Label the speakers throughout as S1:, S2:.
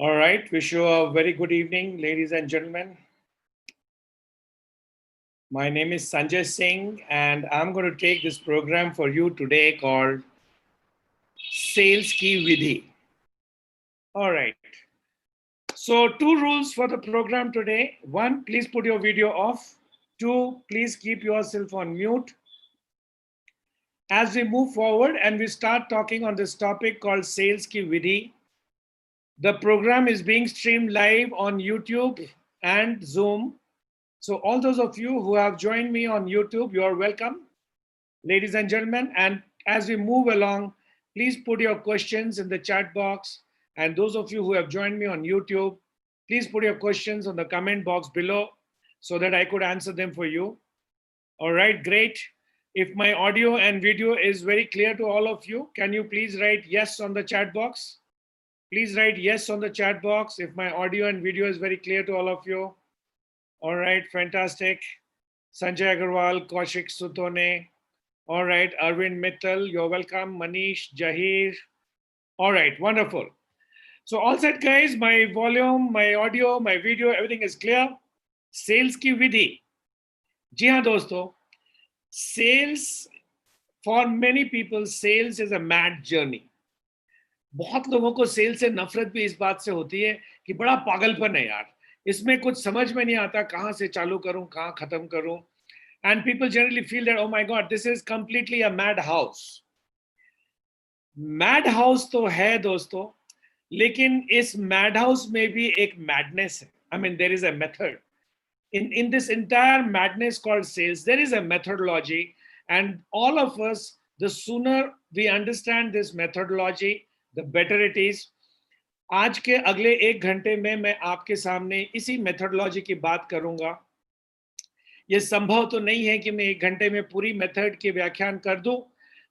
S1: All right, wish you a very good evening, ladies and gentlemen. My name is Sanjay Singh, and I'm going to take this program for you today called Sales Ki Vidhi. All right, so two rules for the program today. One, please put your video off. Two, please keep yourself on mute. As we move forward and we start talking on this topic called Sales Ki Vidhi, the program is being streamed live on YouTube and Zoom. So all those of you who have joined me on YouTube, you are welcome, ladies and gentlemen. And as we move along, please put your questions in the chat box. And those of you who have joined me on YouTube, please put your questions on the comment box below so that I could answer them for you. All right, great. If my audio and video is very clear to all of you, can you please write yes on the chat box? Please write yes on the chat box if my audio and video is very clear to all of you. All right, fantastic. Sanjay Agarwal, Kaushik Sutone. All right, Arvind Mittal, you're welcome. Manish, Jahir. All right, wonderful. So all set, guys. My volume, my audio, my video, everything is clear. Sales की विधि. जी हाँ दोस्तों, sales for many people, sales is a mad journey. बहुत लोगों को cell से नफरत भी इस बात से होती है कि बड़ा पागलपन है यार, इसमें कुछ समझ में नहीं आता, कहाँ से चालू करूं, कहाँ खत्म करूं. And people generally feel that, oh my God, this is completely a madhouse. Madhouse तो है दोस्तों, लेकिन इस madhouse में भी एक madness है. I mean, there is a method. In this entire madness called sales, there is a methodology, and all of us, the sooner we understand this methodology, the better it is. आज के अगले 1 घंटे में मैं आपके सामने इसी मेथडोलॉजी की बात करूंगा. ये संभव तो नहीं है कि मैं 1 घंटे में पूरी मेथड की व्याख्यान कर दूं,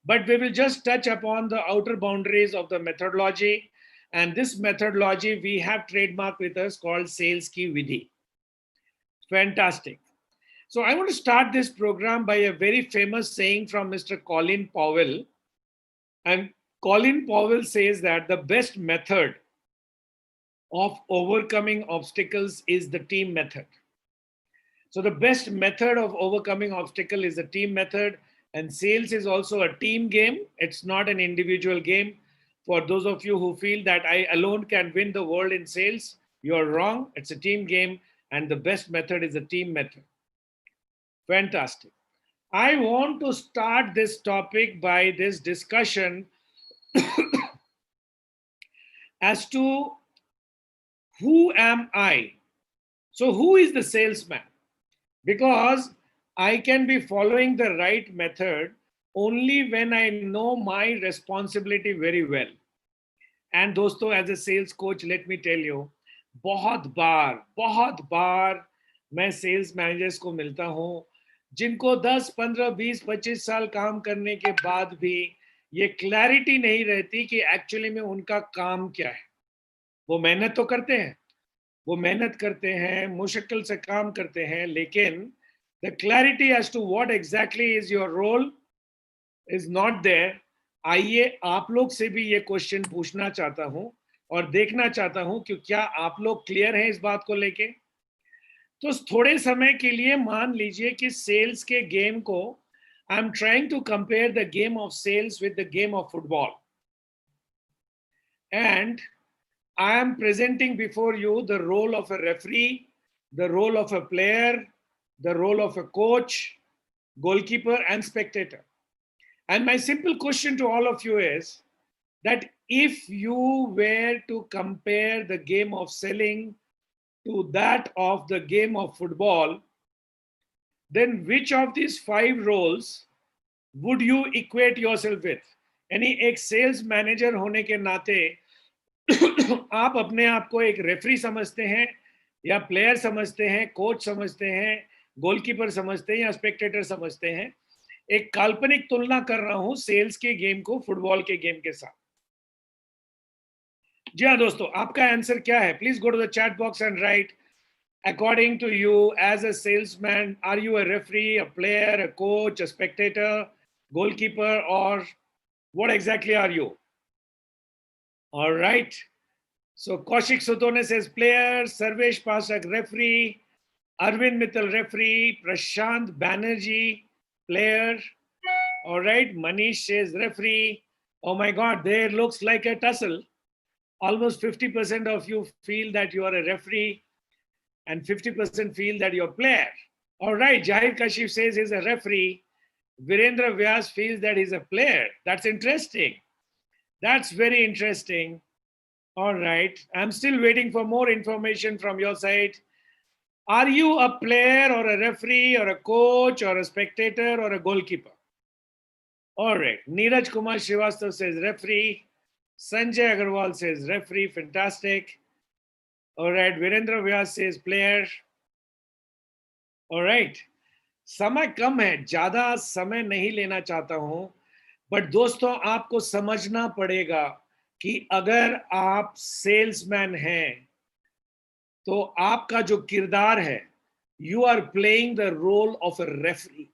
S1: but we will just touch upon the outer boundaries of the methodology, and this methodology we have trademarked with us called sales ki vidhi. Fantastic. So I want to start this program by a very famous saying from Mr. Colin Powell. And Colin Powell says that the best method of overcoming obstacles is the team method. So the best method of overcoming obstacle is the team method, and sales is also a team game. It's not an individual game. For those of you who feel that I alone can win the world in sales, you're wrong. It's a team game, and the best method is the team method. Fantastic. I want to start this topic by this discussion as to who am I? So who is the salesman? Because I can be following the right method only when I know my responsibility very well. And दोस्तों, as a sales coach, let me tell you, बहुत बार मैं sales managers को मिलता हूँ जिनको 10, 15, 20, 25 साल काम करने के बाद भी ये क्लैरिटी नहीं रहती कि एक्चुअली में उनका काम क्या है. वो मेहनत तो करते हैं, वो मेहनत करते हैं, मुश्किल से काम करते हैं, लेकिन the clarity as to what exactly is your role is not there. आइए आप लोग से भी ये क्वेश्चन पूछना चाहता हूं और देखना चाहता हूं कि क्या आप लोग क्लियर हैं इस बात को लेके. तो थोड़े समय के लिए मान लीजिए कि सेल्स के गेम को I am trying to compare the game of sales with the game of football, and I am presenting before you the role of a referee, the role of a player, the role of a coach, goalkeeper, and spectator. And my simple question to all of you is that if you were to compare the game of selling to that of the game of football, then which of these 5 roles would you equate yourself with? यानी एक sales manager होने के नाते आप अपने आप को एक रेफरी समझते हैं या प्लेयर समझते हैं, कोच समझते हैं, गोलकीपर समझते हैं या स्पेक्टेटर समझते हैं. एक काल्पनिक तुलना कर रहा हूं सेल्स के गेम को फुटबॉल के गेम के साथ. जी हाँ दोस्तों, आपका आंसर क्या है? Please go to the chat box and write according to you as a salesman, are you a referee, a player, a coach, a spectator, goalkeeper, or what exactly are you? All right. So Kaushik Sutone says player, Sarvesh Pasak referee, Arvind Mittal referee, Prashant Banerjee player. All right, Manish says referee. Oh my God, there looks like a tussle. Almost 50% of you feel that you are a referee and 50% feel that you're a player. All right, Jahir Kashif says he's a referee. Virendra Vyas feels that he's a player. That's interesting. That's very interesting. All right, I'm still waiting for more information from your side. Are you a player or a referee or a coach or a spectator or a goalkeeper? All right, Neeraj Kumar Srivastav says referee. Sanjay Agarwal says referee, fantastic. All right, Virendra Vyas says player. All right, समय कम है, ज्यादा समय नहीं लेना चाहता हूं, but दोस्तों आपको समझना पड़ेगा कि अगर आप सेल्समैन हैं तो आपका जो किरदार है, you are playing the role of a referee.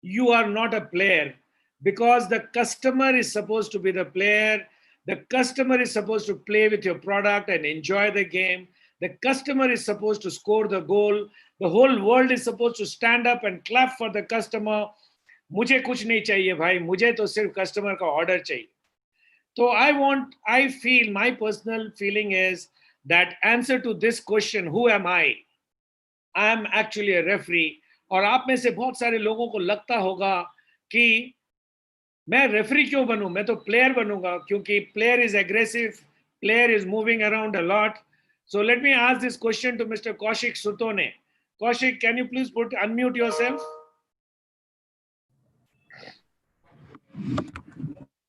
S1: You are not a player, because the customer is supposed to be the player. The customer is supposed to play with your product and enjoy the game. The customer is supposed to score the goal. The whole world is supposed to stand up and clap for the customer. मुझे कुछ नहीं चाहिए भाई, मुझे तो सिर्फ customer का order चाहिए. So I feel, my personal feeling is that answer to this question, who am I am actually a referee. और आप में से बहुत सारे लोगों को लगता होगा कि मैं रेफरी क्यों बनूं, मैं तो प्लेयर बनूंगा, क्योंकि player is aggressive, player is moving around a lot. So let me ask this question to Mr. Kaushik Sutone. Kaushik, can you please unmute yourself?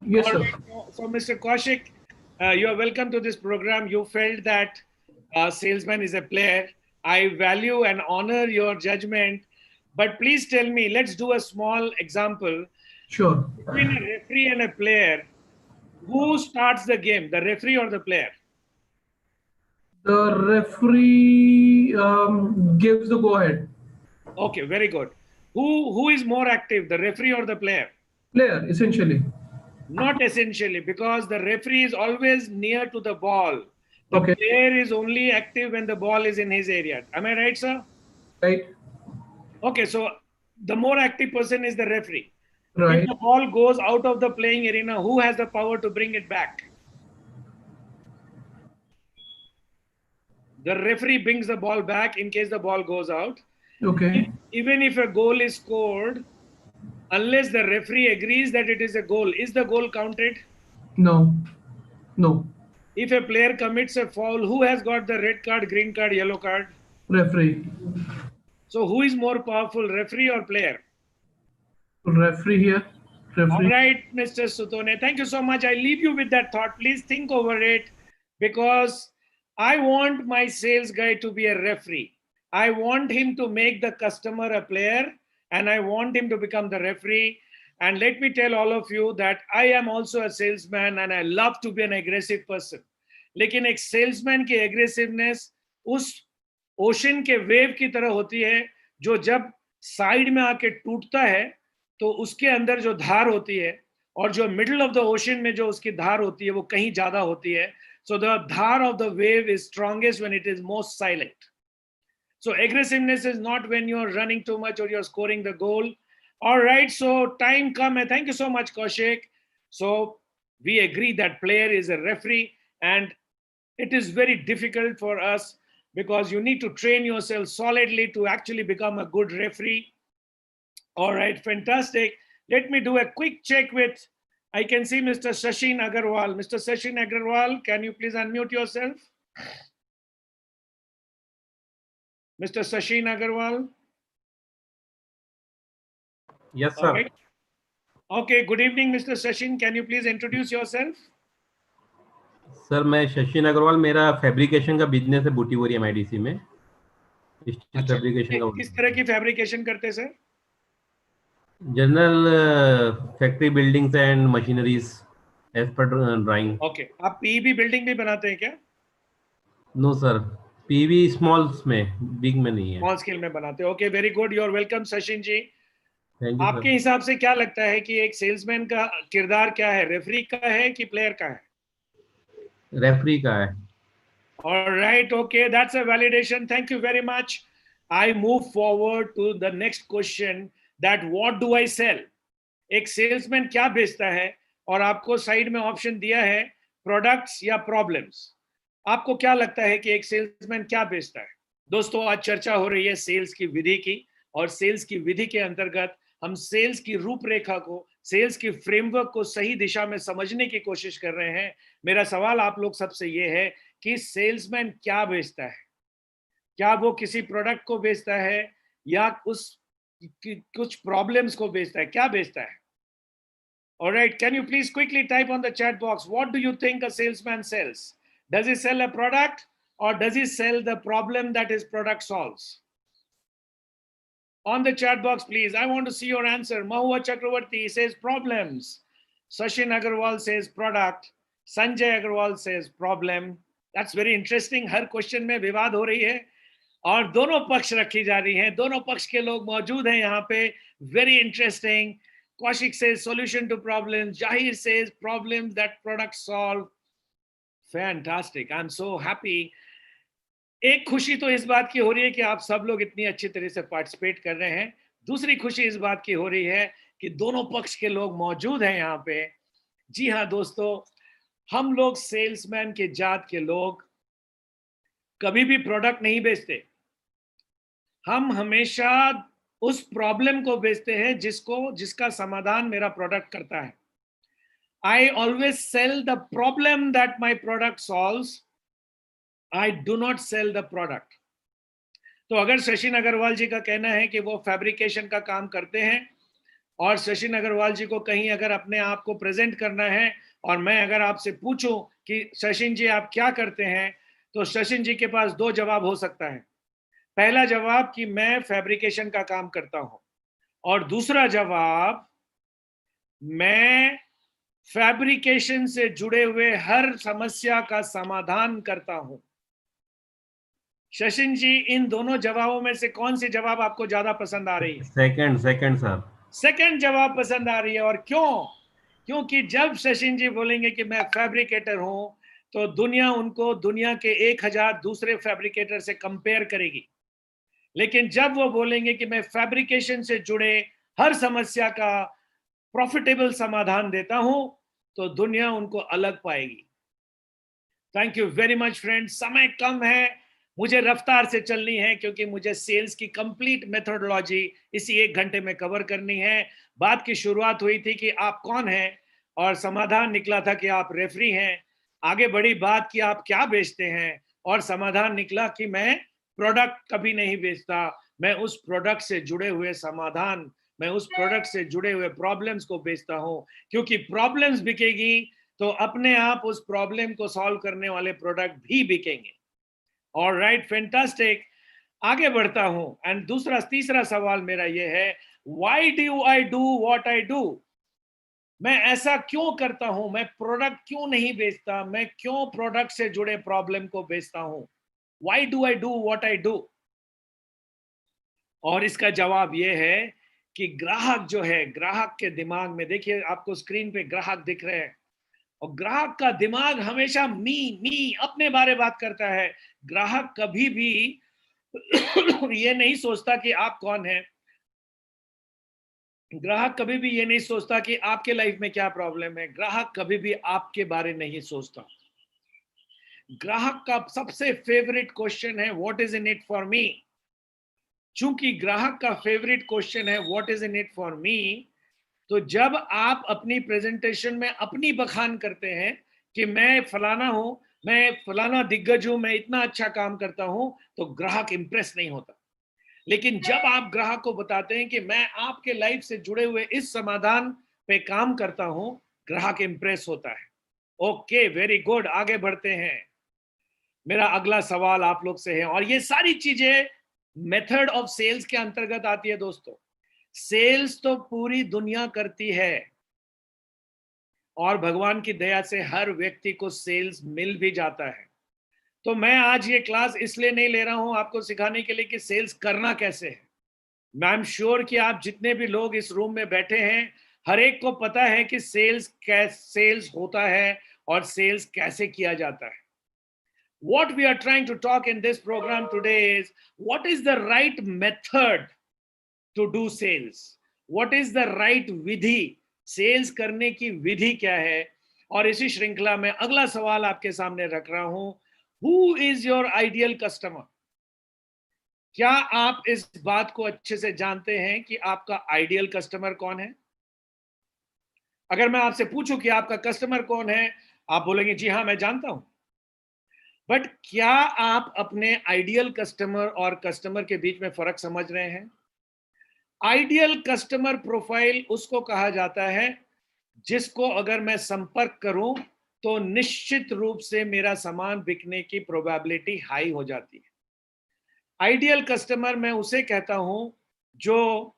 S2: Yes, sir.
S1: So Mr. Kaushik, you are welcome to this program. You felt that salesman is a player. I value and honor your judgment, but please tell me, let's do a small example.
S2: Sure.
S1: Between a referee and a player, who starts the game, the referee or the player?
S2: The referee gives the go-ahead.
S1: Okay, very good. Who is more active, the referee or the player?
S2: Player, essentially.
S1: Not essentially, because the referee is always near to the ball. The
S2: Okay.
S1: player is only active when the ball is in his area. Am I right, sir?
S2: Right.
S1: Okay, so the more active person is the referee.
S2: Right.
S1: If the ball goes out of the playing arena, who has the power to bring it back? The referee brings the ball back in case the ball goes out.
S2: Okay.
S1: Even if a goal is scored, unless the referee agrees that it is a goal, is the goal counted?
S2: No. No.
S1: If a player commits a foul, who has got the red card, green card, yellow card?
S2: Referee.
S1: So who is more powerful, referee or player?
S2: Referee here. Referee.
S1: All right, Mr. Sutone, thank you so much. I leave you with that thought. Please think over it, because I want my sales guy to be a referee. I want him to make the customer a player, and I want him to become the referee. And let me tell all of you that I am also a salesman and I love to be an aggressive person. लेकिन एक salesman की aggressiveness उस ocean के wave की तरह होती है, जो जब साइड में आके टूटता है तो उसके अंदर जो धार होती है, और जो मिडल ऑफ द ओशन में जो उसकी धार होती है वो कहीं ज्यादा होती है. So the Dhar of the wave is strongest when it is most silent. So aggressiveness is not when you're running too much or you're scoring the goal. All right, so time come, and thank you so much, Kaushik. So we agree that player is a referee, and it is very difficult for us because you need to train yourself solidly to actually become a good referee. All right, fantastic. Let me do a quick check with, I can see Mr. Sachin Agarwal. Mr. Sachin Agarwal, can you please unmute yourself? Mr. Sachin Agarwal?
S3: Yes, sir.
S1: Okay. Okay, good evening, Mr. Sachin. Can you please introduce yourself?
S3: Sir मैं शशिन अग्रवाल, मेरा fabrication का business है Butibori MIDC में. Fabrication का
S1: किस तरह की fabrication करते हैं sir?
S3: General factory buildings and machineries as per drawing.
S1: Okay, आप पीईबी बिल्डिंग भी बनाते हैं क्या?
S3: नो सर, पीवी स्मॉल्स में, बिग में नहीं है.
S1: स्मॉल स्केल में बनाते हैं. Okay, very good. You are welcome Sachin ji.
S3: Thank you.
S1: आपके हिसाब से क्या लगता है कि एक सेल्समैन का किरदार क्या है, रेफरी का है कि प्लेयर का है?
S3: रेफरी का है.
S1: All right, okay, that's a validation. Thank you very much. I move forward to the next question, that what do I sell? एक सेल्समैन क्या बेचता है? और आपको साइड में ऑप्शन दिया है प्रोडक्ट्स या प्रॉब्लम्स। आपको क्या लगता है कि एक सेल्समैन क्या बेचता है? दोस्तों, आज चर्चा हो रही है सेल्स की विधि की, और सेल्स की विधि के अंतर्गत हम सेल्स की रूपरेखा को, सेल्स की फ्रेमवर्क को सही दिशा में समझने की कोशिश कर रहे हैं। मेरा सवाल आप लोग सबसे ये है कि सेल्समैन क्या बेचता है? क्या वो किसी प्रोडक्ट को बेचता है या कुछ प्रॉब्लम्स को बेचता है? क्या बेचता है? All right, can you please quickly type on the chat box, what do you think a salesman sells? Does he sell a product or does he sell the problem that his product solves? On the chat box, please. I want to see your answer. Mahua Chakravarti says problems. Sachin Agarwal says product. Sanjay Agarwal says problem. That's very interesting. Her question में विवाद हो रही है और दोनों पक्ष रखी जा रही हैं, दोनों पक्ष के लोग मौजूद हैं यहाँ पे. Very interesting. Kaushik says solution to problems. Jahir says problems that products solve. Fantastic. I'm so happy. एक खुशी तो इस बात की हो रही है कि आप सब लोग इतनी अच्छी तरह से पार्टिसिपेट कर रहे हैं. दूसरी खुशी इस बात की हो रही है कि दोनों पक्ष के लोग मौजूद हैं यहाँ पे. जी हाँ दोस्तों, हम लोग सेल्समैन के जात के लोग कभी भी प्रोडक्ट नहीं बेचते. हम हमेशा उस प्रॉब्लम को बेचते हैं जिसका समाधान मेरा प्रोडक्ट करता है. I always sell the problem that my product solves. I do not sell the product. तो अगर सचिन अग्रवाल जी का कहना है कि वो फैब्रिकेशन का काम करते हैं और सचिन अग्रवाल जी को कहीं अगर अपने आप को प्रेजेंट करना है और मैं अगर आपसे पूछूं कि सचिन जी आप क्या करते हैं, तो सचिन जी के पास दो जवाब हो सकता है. पहला जवाब कि मैं फैब्रिकेशन का काम करता हूं, और दूसरा जवाब मैं फैब्रिकेशन से जुड़े हुए हर समस्या का समाधान करता हूं. शशिन जी, इन दोनों जवाबों में से कौन सी जवाब आपको ज्यादा पसंद आ रही है?
S3: Second sir.
S1: सेकंड जवाब पसंद आ रही है. और क्यों? क्योंकि जब शशिन जी बोलेंगे कि मैं फैब्रिकेटर हूं, तो दुनिया उनको दुनिया के 1000 दूसरे फैब्रिकेटर से कंपेयर करेगी. लेकिन जब वो बोलेंगे कि मैं फैब्रिकेशन से जुड़े हर समस्या का प्रॉफिटेबल समाधान देता हूं, तो दुनिया उनको अलग पाएगी. Thank you very much friends. समय कम है, मुझे रफ्तार से चलनी है क्योंकि मुझे सेल्स की कंप्लीट मेथोडोलॉजी इसी 1 घंटे में कवर करनी है. बात की शुरुआत हुई थी कि आप कौन हैं, और समाधान निकला था कि आप रेफरी हैं. आगे बढ़ी बात कि आप क्या बेचते हैं, और समाधान निकला कि मैं प्रोडक्ट कभी नहीं बेचता. मैं उस प्रोडक्ट से जुड़े हुए समाधान, मैं उस प्रोडक्ट से जुड़े हुए प्रॉब्लम्स को बेचता हूं. क्योंकि प्रॉब्लम्स बिकेगी तो अपने आप उस प्रॉब्लम को सॉल्व करने वाले प्रोडक्ट भी बिकेंगे. Alright, fantastic. आगे बढ़ता हूं. एंड तीसरा सवाल मेरा ये है, why do I do what I do? मैं ऐसा क्यों करता हूं? मैं प्रोडक्ट क्यों नहीं बेचता? मैं क्यों प्रोडक्ट से जुड़े प्रॉब्लम को बेचता हूं? Why do I do what I do? और इसका जवाब यह है कि ग्राहक जो है, ग्राहक के दिमाग में, देखिए आपको स्क्रीन पे ग्राहक दिख रहे हैं, और ग्राहक का दिमाग हमेशा मी अपने बारे बात करता है. ग्राहक कभी भी ये नहीं सोचता कि आप कौन हैं. ग्राहक कभी भी ये नहीं सोचता कि आपके लाइफ में क्या प्रॉब्लम है. ग्राहक कभी भी आपके बारे नहीं सोचता. ग्राहक का सबसे फेवरेट क्वेश्चन है, what is in it for me. चूंकि ग्राहक का फेवरेट क्वेश्चन है what is in it for me, तो जब आप अपनी प्रेजेंटेशन में अपनी बखान करते हैं कि मैं फलाना हूं, मैं फलाना दिग्गज हूं, मैं इतना अच्छा काम करता हूं, तो ग्राहक इंप्रेस नहीं होता. लेकिन जब आप ग्राहक को बताते हैं कि मैं आपके लाइफ से जुड़े हुए इस समाधान पे काम करता हूं, ग्राहक इंप्रेस होता है. Okay, very good. आगे बढ़ते हैं. मेरा अगला सवाल आप लोग से है, और ये सारी चीजें मेथड ऑफ सेल्स के अंतर्गत आती है दोस्तों. सेल्स तो पूरी दुनिया करती है, और भगवान की दया से हर व्यक्ति को सेल्स मिल भी जाता है. तो मैं आज ये क्लास इसलिए नहीं ले रहा हूं आपको सिखाने के लिए कि सेल्स करना कैसे है. आई एम श्योर कि आप जितने भी लोग इस रूम में बैठे हैं, हर एक को पता है कि सेल्स होता है और सेल्स कैसे किया जाता है. What we are trying to talk in this program today is what is the right method to do sales? What is the right विधि? सेल्स करने की विधि क्या है? और इसी श्रृंखला में अगला सवाल आपके सामने रख रहा हूं, Who is your ideal customer? क्या आप इस बात को अच्छे से जानते हैं कि आपका आइडियल कस्टमर कौन है? अगर मैं आपसे पूछूं कि आपका कस्टमर कौन है, आप बोलेंगे जी हाँ मैं जानता हूं। बट क्या आप अपने आइडियल कस्टमर और कस्टमर के बीच में फर्क समझ रहे हैं? आइडियल कस्टमर प्रोफाइल उसको कहा जाता है जिसको अगर मैं संपर्क करूं तो निश्चित रूप से मेरा सामान बिकने की प्रोबेबिलिटी हाई हो जाती है। आइडियल कस्टमर मैं उसे कहता हूं जो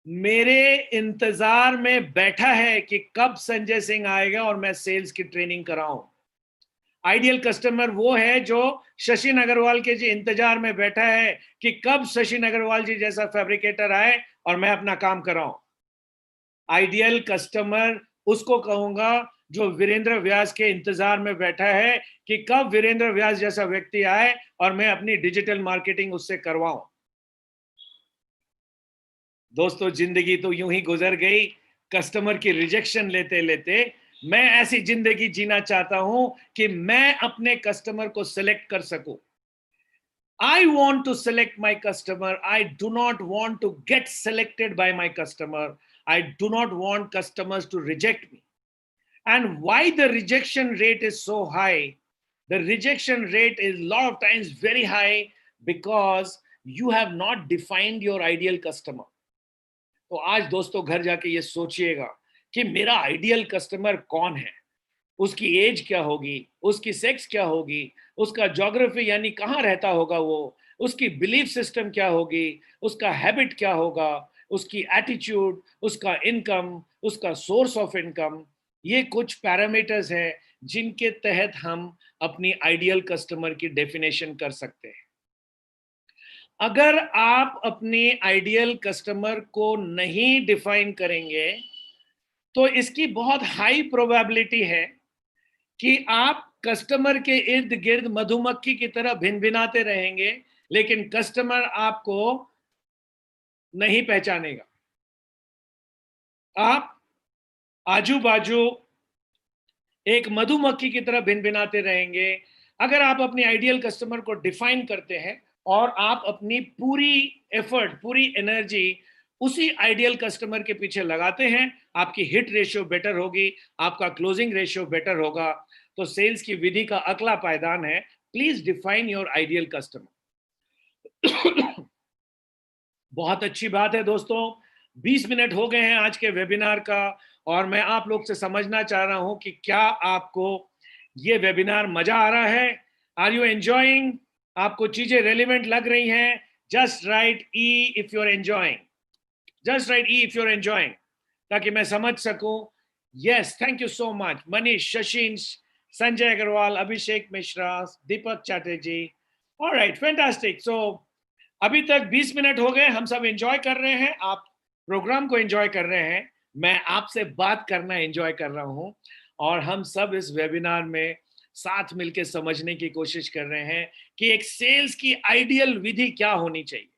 S1: मेरे इंतजार में बैठा है कि कब संजय सिंह आएगा और मैं सेल्स की ट्रेनिंग कराऊं। आइडियल कस्टमर वो है जो शशिन अग्रवाल के जी इंतजार में बैठा है कि कब शशिन अग्रवाल जी जैसा फैब्रिकेटर आए और मैं अपना काम कराऊं। आइडियल कस्टमर उसको कहूंगा जो वीरेंद्र व्यास के इंतजार में बैठा है कि कब वीरेंद्र व्यास जैसा व्यक्ति आए और मैं अपनी डिजिटल मार्केटिंग उससे करवाऊं। दोस्तों, जिंदगी तो यूं ही गुजर गई कस्टमर की रिजेक्शन लेते लेते। मैं ऐसी जिंदगी जीना चाहता हूं कि मैं अपने कस्टमर को सिलेक्ट कर सकूं। I want to select my customer. I do not want to get selected by my customer. I do not want customers to reject me. And why the rejection rate is so high? The rejection rate is a lot of times very high because you have not defined your ideal customer. तो आज दोस्तों घर जाके ये सोचिएगा कि मेरा ideal customer कौन है, उसकी एज क्या होगी, उसकी सेक्स क्या होगी, उसका ज्योग्राफी यानी कहाँ रहता होगा वो, उसकी बिलीफ सिस्टम क्या होगी, उसका हैबिट क्या होगा, उसकी एटीट्यूड, उसका इनकम, उसका सोर्स ऑफ इनकम। ये कुछ पैरामीटर्स हैं जिनके तहत हम अपनी आइडियल कस्टमर की डेफिनेशन कर सकते हैं। अगर आप अपनी आइडियल कस्टमर को नहीं डिफाइन करेंगे तो इसकी बहुत हाई प्रोबेबिलिटी है कि आप कस्टमर के इर्द गिर्द मधुमक्खी की तरह भिनभिनाते रहेंगे, लेकिन कस्टमर आपको नहीं पहचानेगा। आप आजू बाजू एक मधुमक्खी की तरह भिनभिनाते रहेंगे। अगर आप अपनी आइडियल कस्टमर को डिफाइन करते हैं और आप अपनी पूरी एफर्ट, पूरी एनर्जी उसी आइडियल कस्टमर के पीछे लगाते हैं, आपकी हिट रेशियो बेटर होगी, आपका क्लोजिंग रेशियो बेटर होगा। तो सेल्स की विधि का अगला पायदान है, please define your ideal customer. बहुत अच्छी बात है दोस्तों, 20 मिनट हो गए हैं आज के वेबिनार का और मैं आप लोग से समझना चाह रहा हूं कि क्या आपको ये वेबिनार मजा आ रहा है? Are you enjoying? आपको चीजें रेलिवेंट लग रही हैं? Just write E if you are enjoying, just write E if you are enjoying, ताकि मैं समझ सकूं। Yes, thank you so much Manish, Shashin, Sanjay Agarwal, Abhishek Mishra, Deepak Chatterjee. Alright, fantastic. So अभी तक 20 मिनट हो गए, हम सब एंजॉय कर रहे हैं, आप प्रोग्राम को एंजॉय कर रहे हैं, मैं आपसे बात करना एंजॉय कर रहा हूं और हम सब इस वेबिनार में साथ मिलकर समझने की कोशिश कर रहे हैं कि एक सेल्स की आइडियल विधि क्या होनी चाहिए।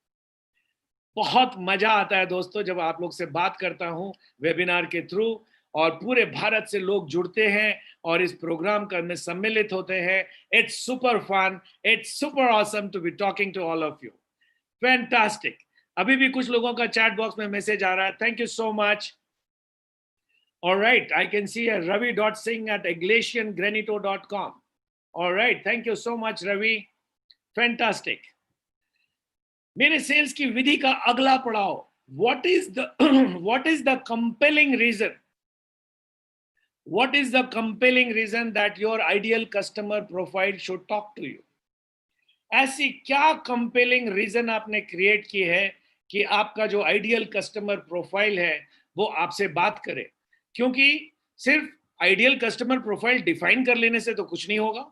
S1: बहुत मजा आता है दोस्तों जब आप लोग से बात करता हूं वेबिनार के थ्रू और पूरे भारत से लोग जुड़ते हैं और इस प्रोग्राम का में सम्मिलित होते हैं। It's super fun, it's super awesome to be talking to all of you. Fantastic. अभी भी कुछ लोगों का चैट बॉक्स में मैसेज आ रहा है, thank you so much. All right, I can see a ravi.singh@iglesiangranito.com. All right, thank you so much, Ravi. Fantastic. मेरे सेल्स की विधि का अगला पड़ाव, what is the compelling reason? What is the compelling reason that your ideal customer profile should talk to you? ऐसी क्या compelling reason आपने create की है कि आपका जो आइडियल कस्टमर प्रोफाइल है वो आपसे बात करे? क्योंकि सिर्फ आइडियल कस्टमर प्रोफाइल डिफाइन कर लेने से तो कुछ नहीं होगा।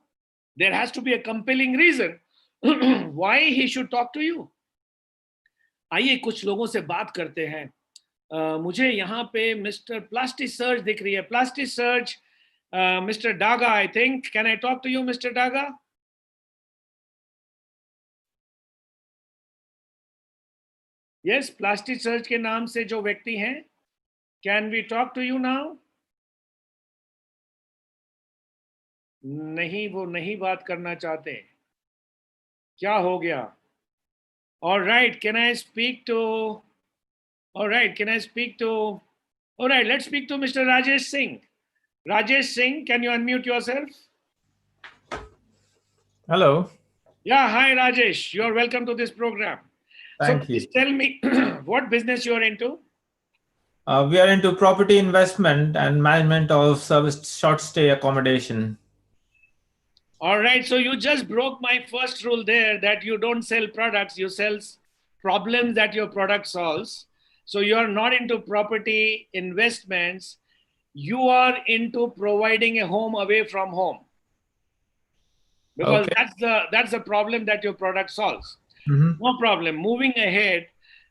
S1: There has to be a compelling reason why he should talk to you. आइए कुछ लोगों से बात करते हैं। मुझे यहाँ पे मिस्टर प्लास्टिक सर्च दिख रही है, plastic search, mister Daga, I think. Can I talk to you mister Daga? Yes, plastic search के नाम से जो व्यक्ति हैं, can we talk to you now? नहीं, वो नहीं बात करना चाहते, क्या हो गया? All right, can I speak to? All right, can I speak to? All right, let's speak to Mr. Rajesh Singh. Rajesh Singh, can you unmute yourself?
S4: Hello.
S1: Yeah, hi Rajesh. You're welcome to this program.
S4: Thank
S1: so
S4: you.
S1: please tell me what business you're into.
S4: We are into property investment and management of service short stay accommodation.
S1: All right, so you just broke my first rule there that you don't sell products, you sell problems that your product solves. So you're not into property investments, you are into providing a home away from home. Because
S4: Okay.
S1: that's the problem that your product solves.
S4: Mhm.
S1: No problem. Moving ahead,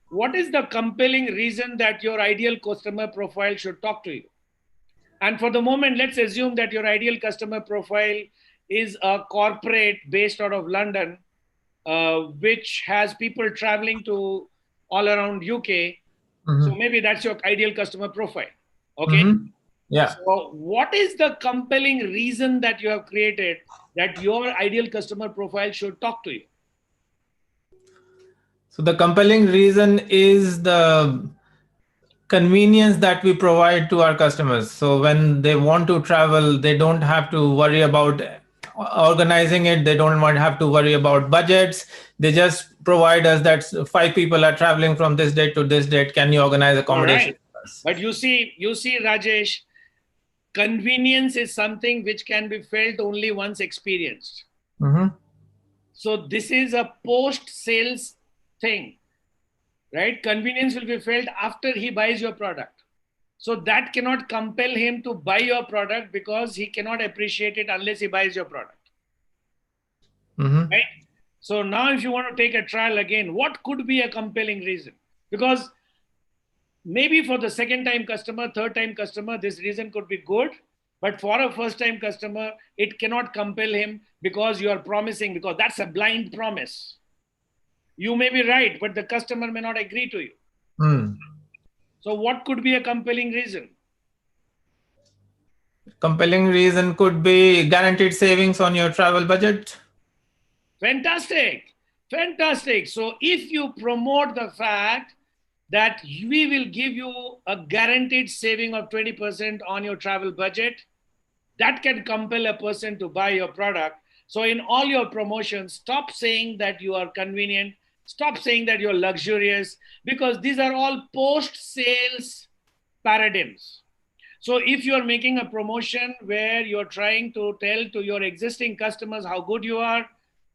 S1: what is the compelling reason that your ideal customer profile should talk to you? And for the moment, let's assume that your ideal customer profile is a corporate based out of London, which has people traveling to all around UK. So
S4: Mhm.
S1: maybe that's your ideal customer profile. Okay.
S4: Mhm. Yeah.
S1: So what is the compelling reason that you have created that your ideal customer profile should talk to you?
S4: So the compelling reason is the convenience that we provide to our customers. So when they want to travel, they don't have to worry about organizing it. They don't have to worry about budgets. They just provide us that 5 people are traveling from this date to this date. Can you organize
S1: All
S4: accommodation
S1: right.
S4: for us?
S1: But you see, Rajesh, convenience is something which can be felt only once experienced.
S4: Mhm.
S1: So this is a post-sales thing, right? Convenience will be felt after he buys your product. So that cannot compel him to buy your product because he cannot appreciate it unless he buys your product,
S4: Mhm.
S1: right? So now if you want to take a trial again, what could be a compelling reason? Because maybe for the second time customer, third time customer, this reason could be good. But for a first time customer, it cannot compel him because you are promising, because that's a blind promise. You may be right, but the customer may not agree to you.
S4: Mm.
S1: So what could be a compelling reason?
S4: Compelling reason could be guaranteed savings on your travel budget.
S1: Fantastic. Fantastic. So if you promote the fact that we will give you a guaranteed saving of 20% on your travel budget, that can compel a person to buy your product. So in all your promotions, stop saying that you are convenient, stop saying that you're luxurious, because these are all post-sales paradigms. So if you're making a promotion where you're trying to tell to your existing customers how good you are,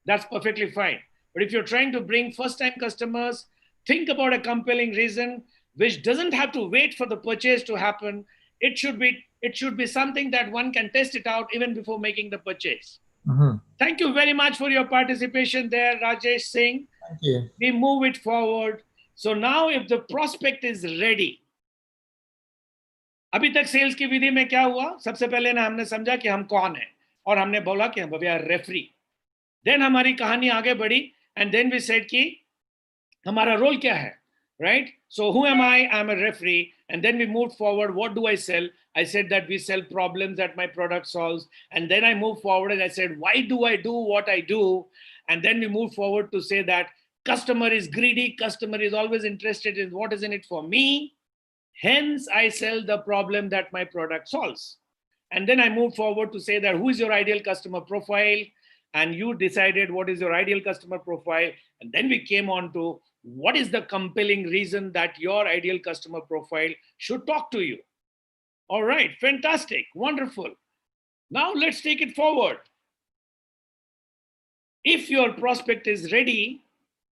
S1: that's perfectly fine. But if you're trying to bring first-time customers, think about a compelling reason which doesn't have to wait for the purchase to happen. It should be something that one can test it out even before making the purchase.
S4: Mhm.
S1: Thank you very much for your participation there, Rajesh Singh.
S4: Thank you.
S1: We move it forward. So now if the prospect is ready, अभी तक sales की विधि में क्या हुआ? सबसे पहले ना हमने समझा कि हम कौन हैं और हमने बोला कि हम रेफरी. देन हमारी कहानी आगे बढ़ी एंड देन वी सेड कि हमारा रोल क्या है, right? So who am I? I'm a referee. And then we moved forward. What do I sell? I said that we sell problems that my product solves. And then I moved forward and I said, why do I do what I do? And then we moved forward to say that customer is greedy. Customer is always interested in what is in it for me. Hence, I sell the problem that my product solves. And then I moved forward to say that who is your ideal customer profile? And you decided what is your ideal customer profile. And then we came on to what is the compelling reason that your ideal customer profile should talk to you. All right, fantastic, wonderful. Now let's take it forward. If your prospect is ready,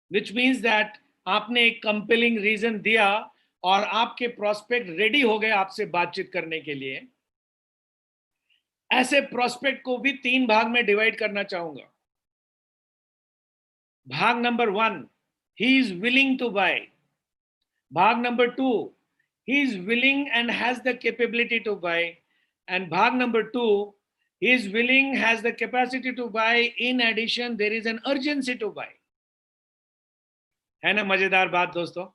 S1: which means that आपने एक compelling reason दिया और आपके prospect ready हो गए आपसे बातचीत करने के लिए, ऐसे prospect को भी 3 भाग में divide करना चाहूंगा. भाग number 1, he is willing to buy. भाग number 2, he is willing and has the capability to buy. And भाग number 2, he is willing, has the capacity to buy. In addition, there is an urgency to buy. है ना मजेदार बात दोस्तों?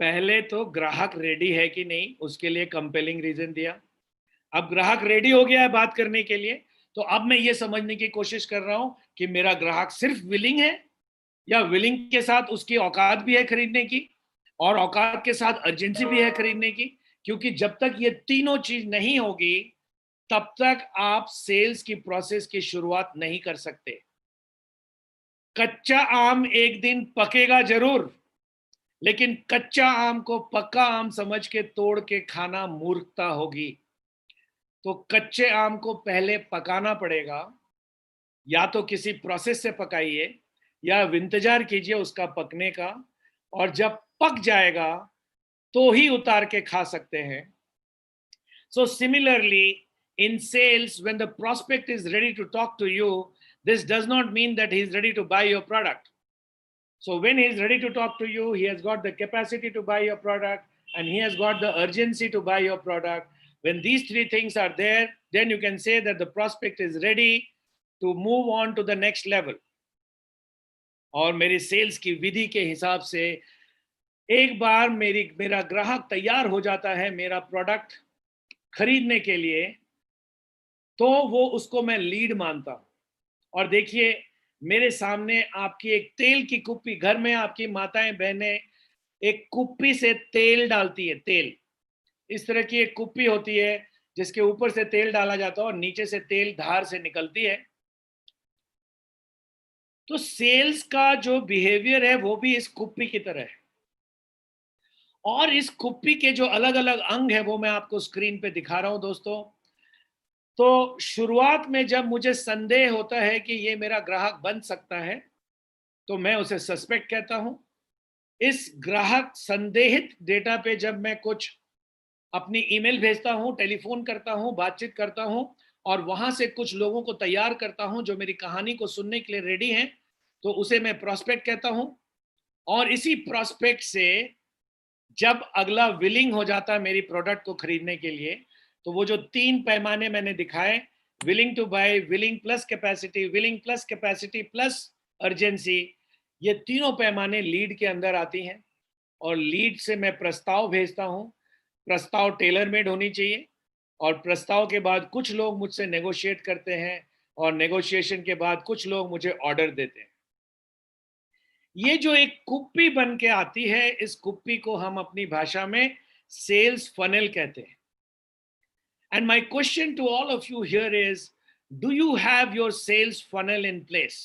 S1: पहले तो ग्राहक रेडी है कि नहीं उसके लिए कंपेलिंग रीजन दिया। अब ग्राहक रेडी हो गया है बात करने के लिए, तो अब मैं ये समझने की कोशिश कर रहा हूं कि मेरा ग्राहक सिर्फ विलिंग है या विलिंग के साथ उसकी औकात भी है खरीदने की, और औकात के साथ अर्जेंसी भी है खरीदने की। क्योंकि जब तक ये तीनों चीज नहीं होगी तब तक आप सेल्स की प्रोसेस की शुरुआत नहीं कर सकते। कच्चा आम एक दिन पकेगा जरूर, लेकिन कच्चा आम को पक्का आम समझ के तोड़ के खाना मूर्खता होगी। तो कच्चे आम को पहले पकाना पड़ेगा, या तो किसी प्रोसेस से पकाइए या इंतजार कीजिए उसका पकने का, और जब पक जाएगा तो ही उतार के खा सकते हैं। So similarly, in sales, when the prospect is ready to talk to you, this does not mean that he's ready to buy your product. So when he's ready to talk to you, he has got the capacity to buy your product and he has got the urgency to buy your product. When these three things are there, then you can say that the prospect is ready to move on to the next level. और मेरी sales की विधि के हिसाब से एक बार मेरा ग्राहक तैयार हो जाता है मेरा प्रोडक्ट खरीदने के लिए, तो वो उसको मैं लीड मानता हूं। और देखिए मेरे सामने आपकी एक तेल की कुप्पी, घर में आपकी माताएं बहनें एक कुप्पी से तेल डालती है। तेल इस तरह की एक कुप्पी होती है जिसके ऊपर से तेल डाला जाता है और नीचे से तेल धार से निकलती है। तो सेल्स का जो बिहेवियर है वो भी इस कुप्पी की तरह है, और इस कुप्पी के जो अलग अलग अंग है वो मैं आपको स्क्रीन पे दिखा रहा हूं दोस्तों। तो शुरुआत में जब मुझे संदेह होता है कि ये मेरा ग्राहक बन सकता है तो मैं उसे सस्पेक्ट कहता हूं। इस ग्राहक संदेहित डेटा पे जब मैं कुछ अपनी ईमेल भेजता हूं, टेलीफोन करता हूं, बातचीत करता हूं और वहां से कुछ लोगों को तैयार करता हूं जो मेरी कहानी को सुनने के लिए रेडी हैं, तो उसे मैं प्रोस्पेक्ट कहता हूं। और इसी प्रोस्पेक्ट से जब अगला विलिंग हो जाता है मेरी प्रोडक्ट को खरीदने के लिए, तो वो जो 3 पैमाने मैंने दिखाए, willing to buy, willing plus capacity plus urgency, ये तीनों पैमाने लीड के अंदर आती हैं। और लीड से मैं प्रस्ताव भेजता हूं। प्रस्ताव टेलर मेड होनी चाहिए, और प्रस्ताव के बाद कुछ लोग मुझसे नेगोशिएट करते हैं, और नेगोशिएशन के बाद कुछ लोग मुझे ऑर्डर देते हैं। ये जो एक कुप्पी बन के आती है, इस कुप्पी को हम अपनी भाषा में सेल्स फनल कहते हैं। And my question to all of you here is, do you have your sales funnel in place?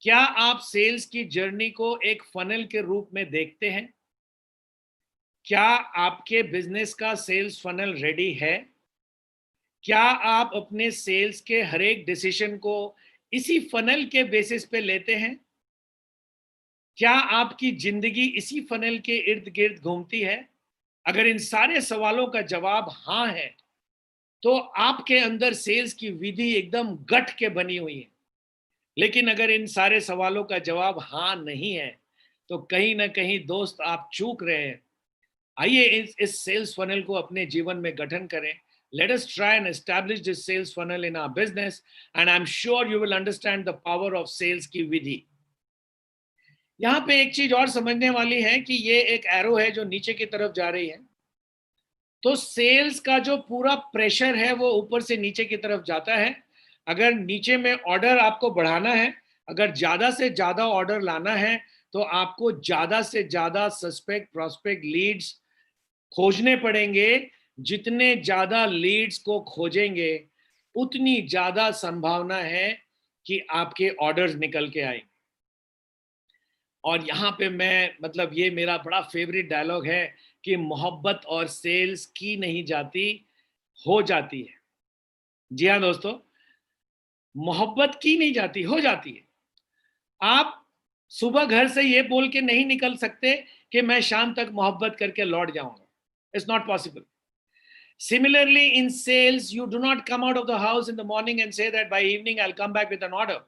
S1: क्या आप सेल्स की जर्नी को एक फनल के रूप में देखते हैं? क्या आपके बिजनेस का सेल्स फनल रेडी है? क्या आप अपने सेल्स के हर एक डिसीजन को इसी फनल के बेसिस पे लेते हैं? क्या आपकी जिंदगी इसी फनल के इर्द गिर्द घूमती है? अगर इन सारे सवालों का जवाब हाँ है, तो आपके अंदर सेल्स की विधि एकदम गठ के बनी हुई है। लेकिन अगर इन सारे सवालों का जवाब हाँ नहीं है, तो कहीं ना कहीं दोस्त आप चूक रहे हैं। आइए इस सेल्स फनल को अपने जीवन में गठन करें। Let us try and establish this sales funnel in our business, and I'm sure you will understand the power of sales की विधि। यहाँ पे एक चीज और समझने वाली है कि ये एक एरो है जो नीचे की तरफ जा रही है। तो सेल्स का जो पूरा प्रेशर है वो ऊपर से नीचे की तरफ जाता है। अगर नीचे में ऑर्डर आपको बढ़ाना है, अगर ज्यादा से ज्यादा ऑर्डर लाना है, तो आपको ज्यादा से ज्यादा सस्पेक्ट, प्रोस्पेक्ट, लीड्स खोजने पड़ेंगे। जितने ज्यादा लीड्स को खोजेंगे उतनी ज्यादा संभावना है कि आपके ऑर्डर्स निकल के आएंगे। और यहाँ पे मैं मतलब ये मेरा बड़ा फेवरेट डायलॉग है कि मोहब्बत और सेल्स की नहीं जाती, हो जाती है। जी हाँ दोस्तों, मोहब्बत की नहीं जाती, हो जाती है। आप सुबह घर से ये बोल के नहीं निकल सकते कि मैं शाम तक मोहब्बत करके लौट जाऊंगा। It's not possible. Similarly, in sales, you do not come out of the house in the morning and say that by evening I'll come back with an order.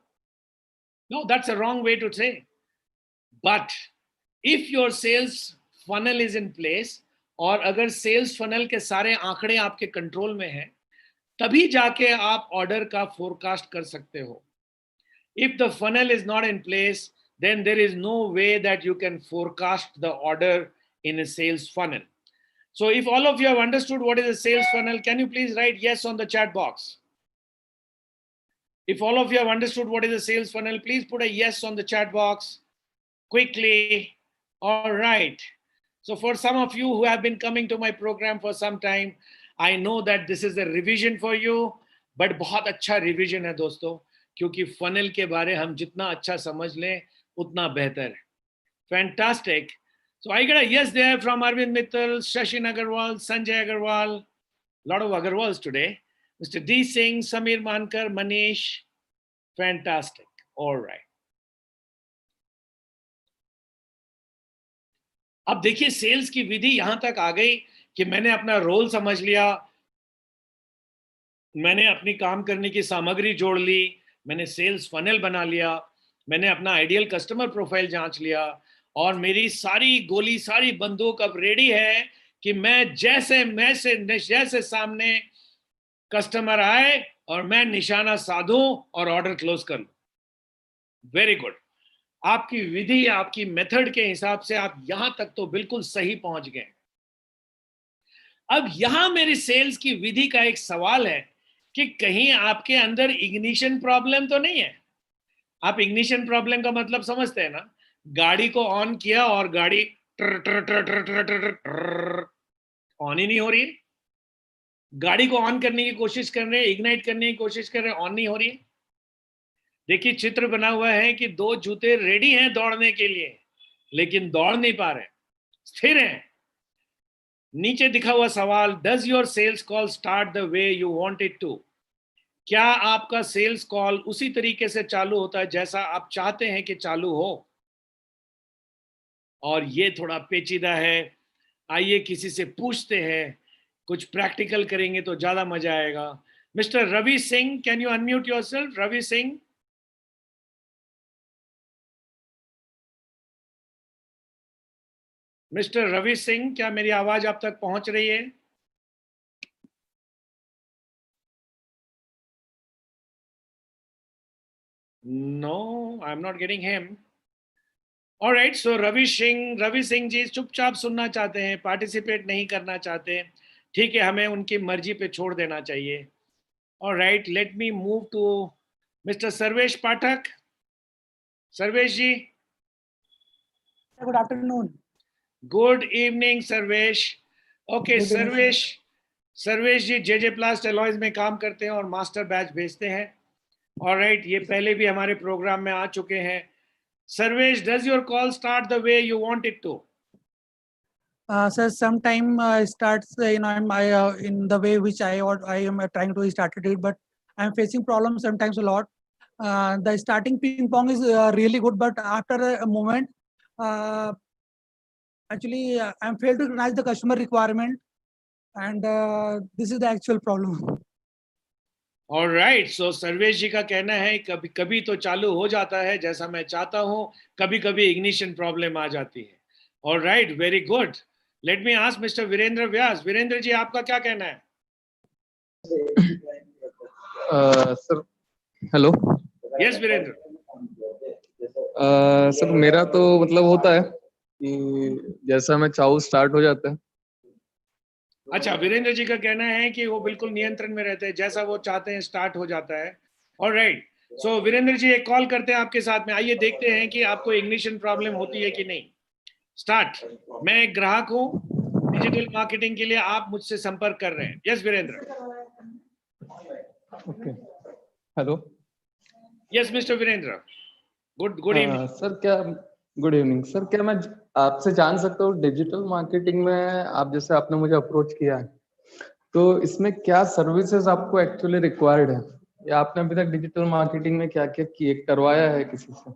S1: No, that's a wrong way to say. But if your sales funnel is in place, और अगर sales funnel के सारे आंकड़े आपके control में हैं, तभी जाके आप ऑर्डर का फोरकास्ट कर सकते हो। If the funnel is not in place, then there is no way that you can forecast the order in a sales funnel. So if all of you have understood what is a sales funnel, can you please write yes on the chat box? If all of you have understood what is a sales funnel, please put a yes on the chat box quickly. All right. So for some of you who have been coming to my program for some time, I know that this is a revision for you, but बहुत अच्छा revision है दोस्तों, क्योंकि funnel के बारे हम जितना अच्छा समझ लें उतना बेहतर है. Fantastic. So I got a yes there from Arvind Mittal, Shashin Agarwal, Sanjay Agarwal, lot of Agarwals today. Mr. D. Singh, Samir Mankar, Manish. Fantastic. All right. अब देखिए सेल्स की विधि यहां तक आ गई कि मैंने अपना रोल समझ लिया, मैंने अपनी काम करने की सामग्री जोड़ ली, मैंने सेल्स फनल बना लिया, मैंने अपना आइडियल कस्टमर प्रोफाइल जांच लिया, और मेरी सारी गोली, सारी बंदूक अब रेडी है कि मैं जैसे सामने कस्टमर आए और मैं निशाना साधूं और ऑर्डर क्लोज कर लूं. Very good. आपकी विधि, आपकी मेथड के हिसाब से आप यहां तक तो बिल्कुल सही पहुंच गए. अब यहां मेरी सेल्स की विधि का एक सवाल है कि कहीं आपके अंदर इग्निशन प्रॉब्लम तो नहीं है. आप इग्निशन प्रॉब्लम का मतलब समझते हैं ना? गाड़ी को ऑन किया और गाड़ी ऑन ही नहीं हो रही है. गाड़ी को ऑन करने की कोशिश कर रहे हैं, इग्नाइट करने की कोशिश कर रहे हैं, ऑन नहीं हो रही है. देखिए चित्र बना हुआ है कि दो जूते रेडी हैं दौड़ने के लिए, लेकिन दौड़ नहीं पा रहे, स्थिर हैं. नीचे दिखा हुआ सवाल, does your sales call start the way you want it to? क्या आपका सेल्स कॉल उसी तरीके से चालू होता है जैसा आप चाहते हैं कि चालू हो? और ये थोड़ा पेचीदा है, आइए किसी से पूछते हैं, कुछ प्रैक्टिकल करेंगे तो ज्यादा मजा आएगा. Mister Ravi Singh, can you unmute yourself? Ravi Singh. Mister Ravi Singh, क्या मेरी आवाज आप तक पहुंच रही है? No, I'm not getting him. All right, so Ravi Singh ji चुपचाप सुनना चाहते हैं, पार्टिसिपेट नहीं करना चाहते. ठीक है, हमें उनकी मर्जी पे छोड़ देना चाहिए. All right, let me move to Mr. Sarvesh Pathak. Sarvesh ji.
S5: Good afternoon.
S1: Good evening Sarvesh. Okay
S5: Good evening,
S1: Sarvesh ji JJ plast alloys में काम करते हैं और मास्टर बैच भेजते हैं. ऑलराइट, ये पहले भी हमारे प्रोग्राम में आ चुके हैं. Sarvesh, does your call start the way you want it to?
S5: sir, sometime starts in the way which I am trying to start it, but I am facing problems sometimes a lot. The starting ping pong is really good, but after a moment, actually I am failed to recognize the customer requirement, and this is the actual problem.
S1: Alright, so Sarvesh ji का कहना है कभी कभी तो चालू हो जाता है जैसा मैं चाहता हूं, कभी कभी इग्निशन प्रॉब्लम आ जाती है. Alright, very good. Let me ask mister Virendra Vyas. Virendra ji, आपका क्या कहना है?
S6: Sir hello.
S1: Yes Virendra.
S6: Sir मेरा तो मतलब होता है कि जैसा मैं चाहूँ स्टार्ट हो जाता है.
S1: अच्छा, वीरेंद्र जी का कहना है कि वो बिल्कुल नियंत्रण में रहते हैं, जैसा वो चाहते हैं स्टार्ट हो जाता है. ऑलराइट, सो वीरेंद्र जी एक कॉल करते हैं आपके साथ में. आइए देखते हैं कि आपको इग्निशन प्रॉब्लम होती है कि नहीं. स्टार्ट. मैं एक ग्राहक हूं डिजिटल मार्केटिंग के लिए, आप मुझसे संपर्क कर रहे हैं. Yes Virendra.
S6: Okay. Hello.
S1: Yes mister Virendra. Good evening.
S6: Sir क्या गुड इवनिंग सर, क्या मैं आपसे जान सकता हूँ डिजिटल मार्केटिंग में आप जैसे आपने मुझे अप्रोच किया है, तो इसमें क्या सर्विसेज आपको एक्चुअली रिक्वायर्ड है, या आपने अभी तक डिजिटल मार्केटिंग में क्या क्या किए करवाया है किसी से?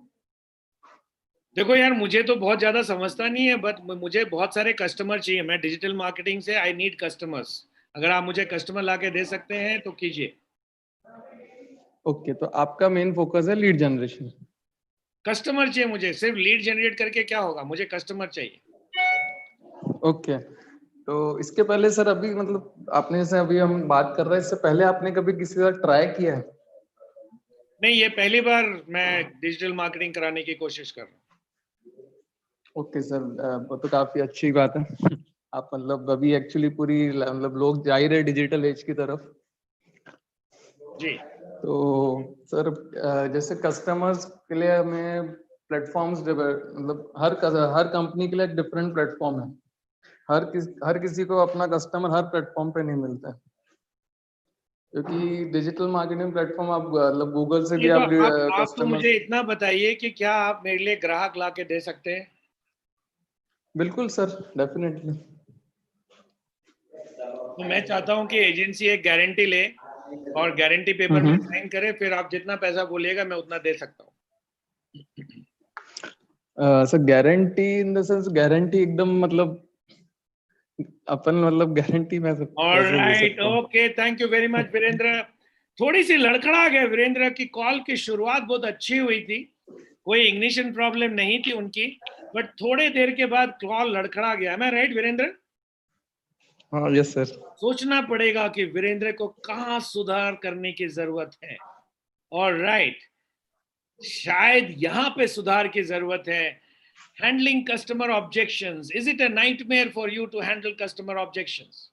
S1: देखो यार, मुझे तो बहुत ज्यादा समझता नहीं है, बट मुझे बहुत सारे कस्टमर चाहिए. मैं डिजिटल मार्केटिंग से आई नीड कस्टमर्स. अगर आप मुझे कस्टमर लाके दे सकते हैं तो कीजिए.
S6: ओके, तो आपका मेन फोकस है लीड जनरेशन?
S1: कस्टमर चाहिए मुझे. सिर्फ लीड जनरेट करके क्या होगा, मुझे कस्टमर चाहिए.
S6: ओके. तो इसके पहले सर अभी मतलब आपने जैसे अभी हम बात कर रहे हैं, इससे पहले आपने कभी किसी का ट्राई किया है?
S1: नहीं, ये पहली बार मैं डिजिटल मार्केटिंग कराने की कोशिश कर रहा हूँ.
S6: ओके सर, वो तो काफी अच्छी बात है। आप मतलब अभी एक्चुअली पूरी मतलब लोग जा ही रहे डिजिटल एज की तरफ।
S1: जी।
S6: तो सर जैसे कस्टमर्स के लिए हमें प्लेटफॉर्म्स मतलब हर कंपनी के लिए एक डिफरेंट प्लेटफॉर्म है। हर किसी को अपना कस्टमर हर प्लेटफॉर्म पे नहीं मिलता है, क्योंकि डिजिटल मार्केटिंग प्लेटफॉर्म आप मतलब गूगल से भी
S1: ये तो
S6: आप
S1: आप तो
S6: कस्टमर।
S1: मुझे इतना बताइए कि क्या आप मेरे लिए ग्राहक ला के दे सकते हैं?
S6: बिल्कुल सर, डेफिनेटली।
S1: तो मैं चाहता हूं कि एजेंसी एक गारंटी ले और गारंटी पेपर में साइन करे, फिर आप जितना पैसा बोलिएगा मैं उतना दे सकता हूँ।
S6: Sir guarantee in the sense guarantee एकदम मतलब अपन मतलब गारंटी में कैसे दे
S1: ऑलराइट,
S6: सकता हूँ?
S1: Okay, thank you very much Virendra. थोड़ी सी लड़खड़ा गया वीरेंद्र की कॉल की शुरुआत बहुत अच्छी हुई थी, कोई इग्निशन प्रॉब्लम नहीं थी उनकी, बट थोड़े देर के बाद कॉल लड़खड़ा गया। मैं राइट वीरेंद्र?
S6: हाँ यस सर।
S1: सोचना पड़ेगा कि वीरेंद्र को कहाँ सुधार करने की जरूरत है। ऑलराइट, शायद यहां पे सुधार की जरूरत है। Handling customer objections, is it a nightmare for you to handle customer objections?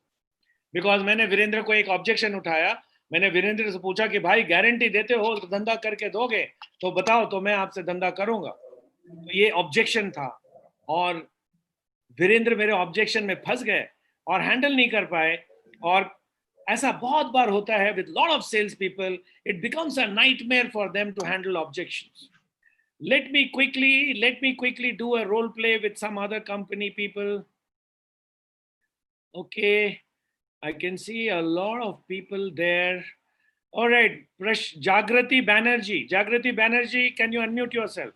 S1: Because मैंने वीरेंद्र को एक ऑब्जेक्शन उठाया, मैंने वीरेंद्र से पूछा कि भाई गारंटी देते हो तो धंधा करके दोगे तो बताओ, तो मैं आपसे धंधा करूंगा। तो ये ऑब्जेक्शन था और वीरेंद्र मेरे ऑब्जेक्शन में फंस गए और हैंडल नहीं कर पाए। और ऐसा बहुत बार होता है with lot of sales people, it becomes a nightmare for them to handle objections. let me quickly do a role play with some other company people. Okay, I can see a lot of people there. All right, Jagrati Banerjee, can you unmute yourself?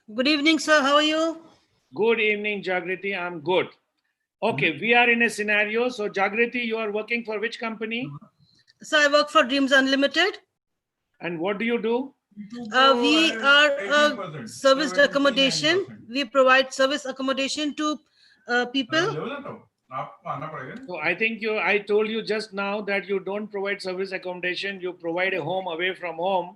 S7: Good evening, sir. How are you?
S1: Good evening, Jagrati. I'm good. Okay, we are in a scenario. So, Jagrati, you are working for which company?
S7: So I work for Dreams Unlimited.
S1: And what do you do?
S7: We are serviced accommodation. We provide service accommodation to people.
S1: So, I think I told you just now that you don't provide service accommodation, you provide a home away from home.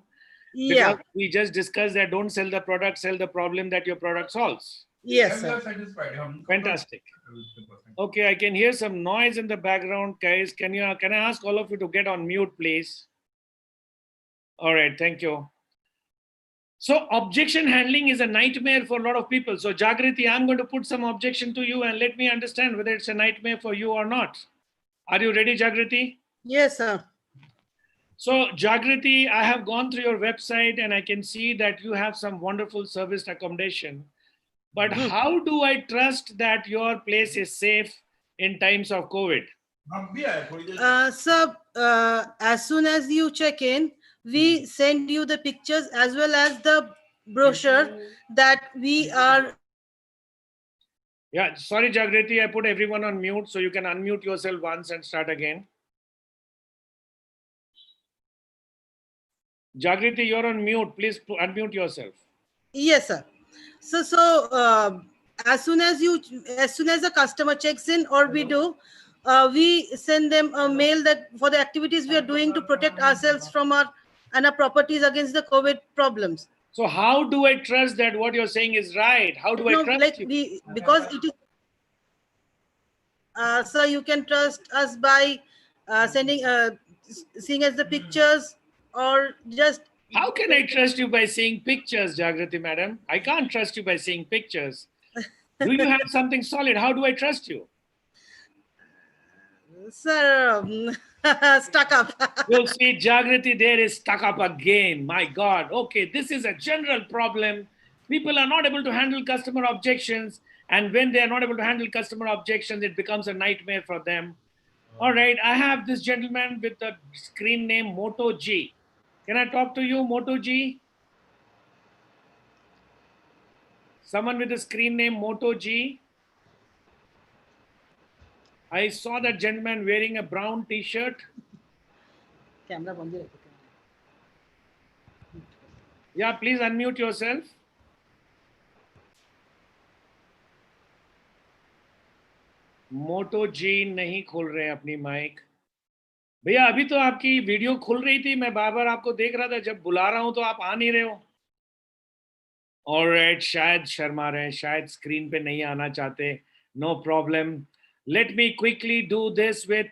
S7: Yeah.
S1: Because we just discussed that don't sell the product, sell the problem that your product solves.
S7: Yes, sir.
S1: Fantastic. Okay, I can hear some noise in the background, guys. Can I ask all of you to get on mute, please? All right, thank you. So objection handling is a nightmare for a lot of people. So Jagriti, I'm going to put some objection to you and let me understand whether it's a nightmare for you or not. Are you ready, Jagriti?
S7: Yes, sir.
S1: So Jagriti, I have gone through your website and I can see that you have some wonderful serviced accommodation. But how do I trust that your place is safe in times of COVID?
S7: Sir, as soon as you check in, we send you the pictures as well as the brochure that we are.
S1: Yeah, sorry, Jagriti, I put everyone on mute, so you can unmute yourself once and start again. Jagriti, you're on mute. Please unmute yourself.
S7: Yes, sir. So as soon as the customer checks in or we do, we send them a mail that for the activities we are doing to protect ourselves from our properties against the COVID problems.
S1: So how do I trust that what you're saying is right? How do I trust you?
S7: Because it is, sir, you can trust us by seeing as the pictures or just.
S1: How can I trust you by seeing pictures, Jagriti madam? I can't trust you by seeing pictures. Do you have something solid? How do I trust you?
S7: Sir, stuck up.
S1: You see, Jagriti there is stuck up again. My God. Okay, this is a general problem. People are not able to handle customer objections. And when they are not able to handle customer objections, it becomes a nightmare for them. All right, I have this gentleman with the screen name Moto G. Can I talk to you, Moto G? Someone with the screen name Moto G. I saw that gentleman wearing a brown t-shirt.
S7: Camera band hai.
S1: Yeah, please unmute yourself. मोटो जी नहीं खोल रहे हैं अपनी mic. भैया अभी तो आपकी video खुल रही थी, मैं बार बार आपको देख रहा था, जब बुला रहा हूं तो आप आ नहीं रहे हो। ऑलराइट, शायद शर्मा रहे हैं, शायद स्क्रीन पे नहीं आना चाहते. No problem. Let me quickly do this with.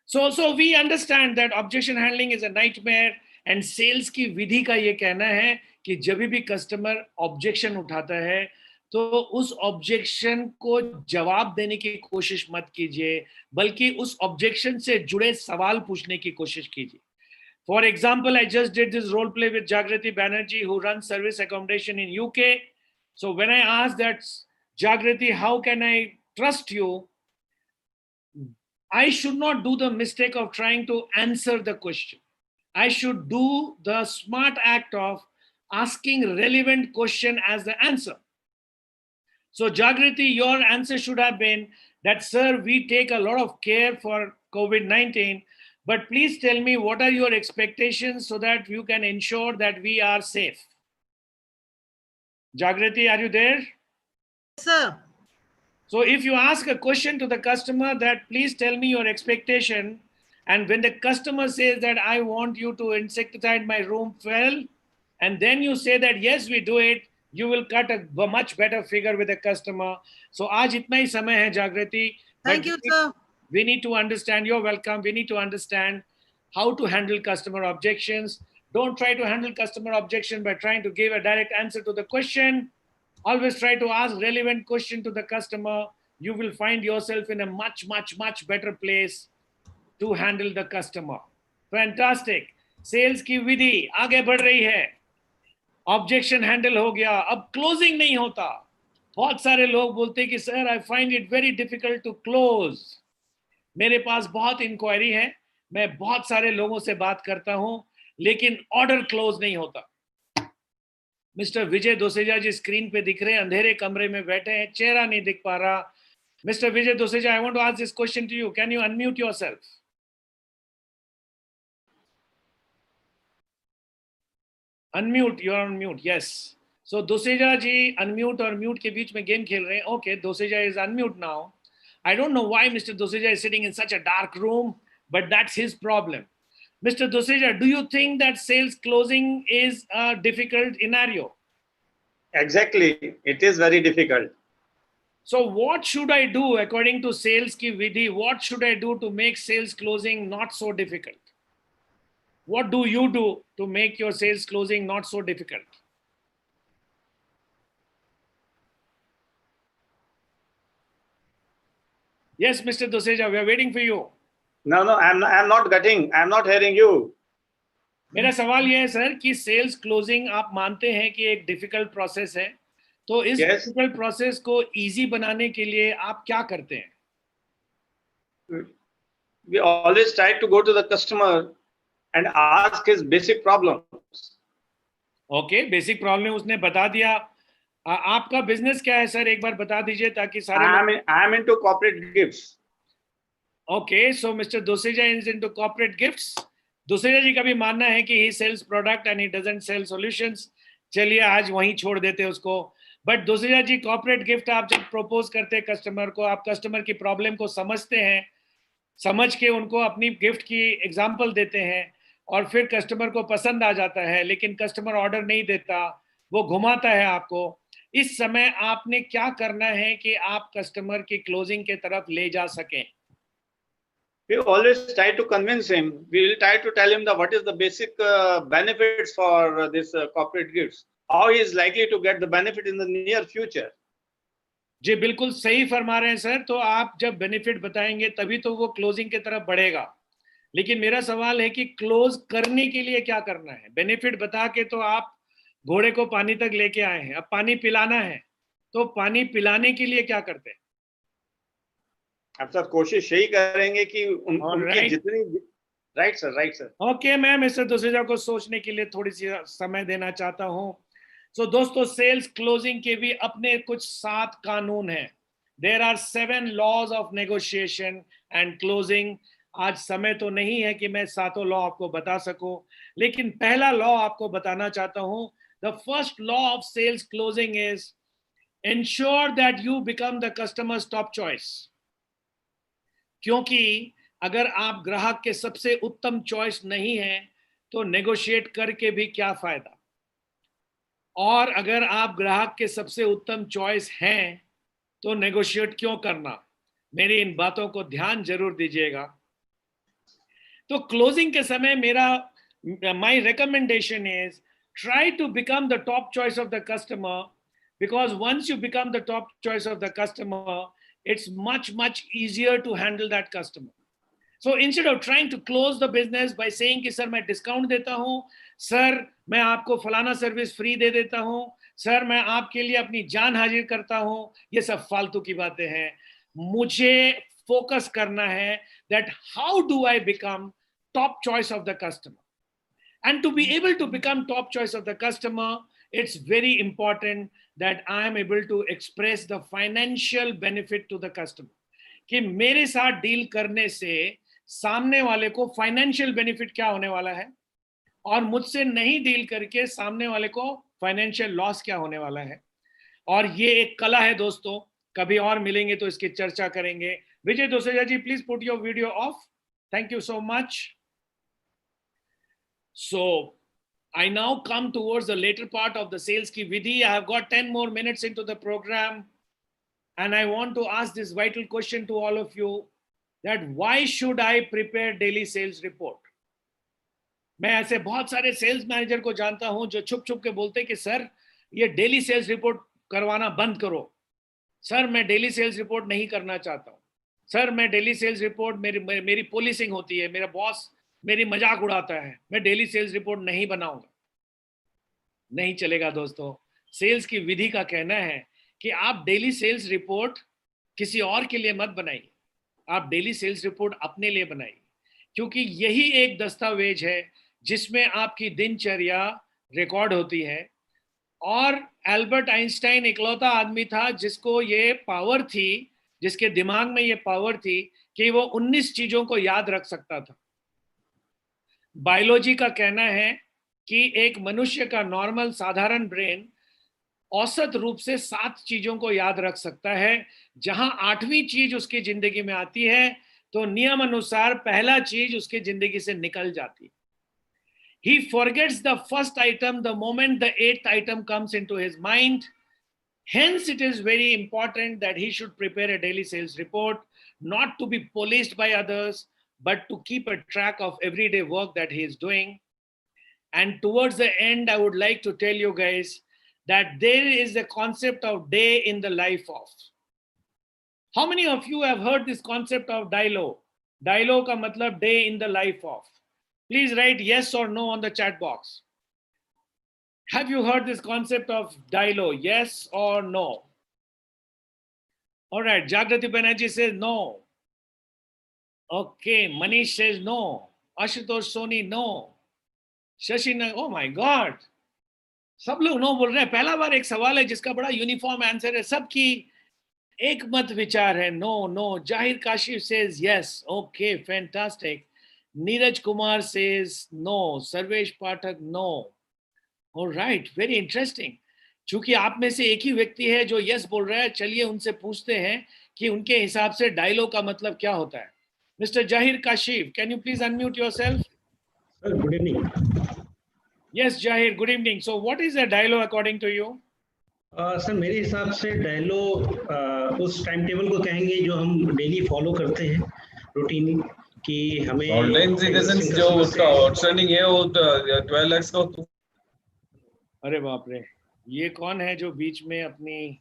S1: So we understand that objection handling is a nightmare, and sales की विधि का ये कहना है कि जब भी कस्टमर ऑब्जेक्शन उठाता है तो उस ऑब्जेक्शन को जवाब देने की कोशिश मत कीजिए, बल्कि उस ऑब्जेक्शन से जुड़े सवाल पूछने की कोशिश कीजिए. For example, I just did this role play with Jagrati Banerjee, who runs service accommodation in UK. So when I asked that, Jagrati, how can I trust you? I should not do the mistake of trying to answer the question. I should do the smart act of asking relevant question as the answer. So Jagrati, your answer should have been that, sir, we take a lot of care for COVID-19, but please tell me what are your expectations so that you can ensure that we are safe. Jagrati, are you there?
S7: Sir.
S1: So if you ask a question to the customer that please tell me your expectation, and when the customer says that I want you to insecticide my room well, and then you say that yes, we do it, you will cut a much better figure with the customer. So आज इतना ही समय है Jagrati.
S7: Thank you, sir.
S1: We need to understand, you're welcome. We need to understand how to handle customer objections. Don't try to handle customer objection by trying to give a direct answer to the question. Always try to ask relevant question to the customer. You will find yourself in a much, much, much better place to handle the customer. Fantastic. Sales की विधि आगे बढ़ रही है. Objection handle हो गया. अब closing नहीं होता. बहुत सारे लोग बोलते हैं कि sir, I find it very difficult to close. मेरे पास बहुत इंक्वायरी है, मैं बहुत सारे लोगों से बात करता हूं, लेकिन ऑर्डर क्लोज नहीं होता. मिस्टर विजय दोसेजा जी स्क्रीन पे दिख रहे हैं, अंधेरे कमरे में बैठे हैं, चेहरा नहीं दिख पा रहा. Mister Vijay Doseja, I want to ask this question to you. Can you unmute yourself? Unmute, you are on mute. Yes. So Doseja ji unmute और म्यूट के बीच में गेम खेल रहे हैं. Okay, Doseja is unmute now. I don't know why Mr. Doseja is sitting in such a dark room, but that's his problem. Mr. Doseja, do you think that sales closing is a difficult scenario?
S8: Exactly. It is very difficult.
S1: So what should I do according to sales ki vidhi? What should I do to make sales closing not so difficult? What do you do to make your sales closing not so difficult? Yes, Mr. Doseja, we are waiting for you.
S8: No, I'm not getting. I'm not hearing you.
S1: मेरा सवाल यह है sir कि sales closing आप मानते हैं कि एक डिफिकल्ट प्रोसेस है, तो इस डिफिकल्ट प्रोसेस को इजी बनाने के लिए आप क्या करते हैं?
S8: We always try to go to the customer and ask his basic problems.
S1: Okay, basic problem उसने बता दिया. आपका बिजनेस क्या है सर, एक बार बता दीजिए ताकि सारे.
S8: I am into corporate gifts.
S1: Okay, so Mr. Doseja is into corporate gifts. दोसेजा जी का भी मानना है कि he sells product and he doesn't sell solutions. चलिए आज वहीं छोड़ देते हैं उसको. बट दोसेजा जी, कॉर्पोरेट गिफ्ट आप जब प्रपोज करते हैं कस्टमर को, आप कस्टमर की प्रॉब्लम को समझते हैं, समझ के उनको अपनी गिफ्ट की एग्जांपल देते हैं, और फिर कस्टमर को पसंद आ जाता है, लेकिन कस्टमर ऑर्डर नहीं देता, वो घुमाता है आपको. इस समय आपने क्या करना है कि आप कस्टमर की क्लोजिंग के तरफ ले जा सकें?
S8: We always try to convince him. We will try to tell him that what is the basic benefits for this corporate gifts. How he is likely to get the benefit in the near future.
S1: जी बिल्कुल सही फरमा रहे हैं sir. तो आप जब benefit बताएंगे तभी तो वो क्लोजिंग की तरफ बढ़ेगा. लेकिन मेरा सवाल है कि क्लोज करने के लिए क्या करना है? बेनिफिट बता के तो आप घोड़े को पानी तक लेके आए हैं, अब पानी पिलाना है, तो पानी पिलाने के लिए क्या करते हैं?
S8: अब सर कोशिश यही करेंगे कि उनकी जितनी. Right sir.
S1: ओके, मैं मिस्टर दोसेजा को सोचने के लिए थोड़ी सी समय देना चाहता हूं. सो दोस्तों, सेल्स क्लोजिंग के भी अपने कुछ 7 कानून हैं. There are 7 laws of negotiation and closing. आज समय तो नहीं है कि मैं 7 लॉ आपको बता सकूं, लेकिन पहला लॉ आपको बताना चाहता हूं. The first law of sales closing is ensure that you become the customer's top choice. क्योंकि अगर आप ग्राहक के सबसे उत्तम चॉइस नहीं है तो नेगोशिएट करके भी क्या फायदा. और अगर आप ग्राहक के सबसे उत्तम चॉइस हैं तो नेगोशिएट क्यों करना? मेरी इन बातों को ध्यान जरूर दीजिएगा। तो क्लोजिंग के समय my recommendation is try to become the top choice of the customer, because once you become the top choice of the customer, it's much easier to handle that customer. So instead of trying to close the business by saying कि sir मैं discount देता हूं, sir मैं आपको फलाना service free दे देता हूं, sir मैं आपके लिए अपनी जान हाजिर करता हूं, ये सब फालतू की बातें हैं। मुझे फोकस करना है that how do I become top choice of the customer. And to be able to become top choice of the customer, it's very important that I am able to express the financial benefit to the customer. कि मेरे साथ deal करने से सामने वाले को financial benefit क्या होने वाला है, और मुझसे नहीं डील करके सामने वाले को फाइनेंशियल लॉस क्या होने वाला है। और ये एक कला है दोस्तों, कभी और मिलेंगे तो इसकी चर्चा करेंगे। Vijay Doseja ji, please put your video off. Thank you so much. So I now come towards the later part of the sales ki vidhi. I have got 10 more minutes into the program, and I want to ask this vital question to all of you, that why should I prepare daily sales report? मैं ऐसे बहुत सारे sales manager को जानता हूं जो छुप छुप के बोलते कि सर ये डेली सेल्स रिपोर्ट करवाना बंद करो। सर मैं डेली सेल्स रिपोर्ट नहीं करना चाहता हूं। सर मैं डेली सेल्स रिपोर्ट, मेरी पुलिसिंग होती है, मेरा बॉस मेरी मजाक उड़ाता है, मैं डेली सेल्स रिपोर्ट नहीं बनाऊंगा। नहीं चलेगा दोस्तों। सेल्स की विधि का कहना है कि आप डेली सेल्स रिपोर्ट किसी और के लिए मत बनाइए, आप डेली सेल्स रिपोर्ट अपने लिए बनाइए, क्योंकि यही एक दस्तावेज है जिसमें आपकी दिनचर्या रिकॉर्ड होती है। और एल्बर्ट आइंस्टाइन इकलौता आदमी था जिसको ये पावर थी, जिसके दिमाग में ये पावर थी कि वो 19 चीजों को याद रख सकता था। बायोलॉजी का कहना है कि एक मनुष्य का नॉर्मल साधारण ब्रेन औसत रूप से 7 चीजों को याद रख सकता है। जहां 8वीं चीज उसकी जिंदगी में आती है तो नियम अनुसार पहला चीज उसकी जिंदगी से निकल जाती है। He forgets the first item the moment the 8th item comes into his mind. Hence, it is very important that he should prepare a daily sales report, not to be policed by others, but to keep a track of everyday work that he is doing. And towards the end, I would like to tell you guys that there is a concept of day in the life of. How many of you have heard this concept of DILO? DILO ka matlab day in the life of. Please write yes or no on the chat box. Have you heard this concept of DILO? Yes or no? All right, Jagrati Banerjee says no. Okay, Manish says no. Ashutosh Soni, no. Shashina, oh my God. सब लोग no बोल रहे हैं। पहला बार एक सवाल है जिसका बड़ा यूनिफॉर्म आंसर है, सबकी एक मत विचार है, no no. Zahir Kashif says yes, okay fantastic. Neeraj Kumar says no, Sarvesh Pathak no. Alright, very interesting. चूंकि आप में से एक ही व्यक्ति है जो यस बोल रहा है, चलिए उनसे पूछते हैं कि उनके हिसाब से डायलो का मतलब क्या होता है। मिस्टर जाहिर Kashif, can you please unmute yourself?
S9: Sir, good evening.
S1: Yes, Jahir, good evening. So what is a DILO according to you?
S9: Sir मेरे हिसाब से डायलो उस टाइम टेबल को कहेंगे जो हम डेली फॉलो करते हैं रूटीन, कि हमें
S10: जो उसका आउटस्टैंडिंग है वो 12 लाख का।
S1: अरे बाप रे, ये कौन है जो बीच में अपनी,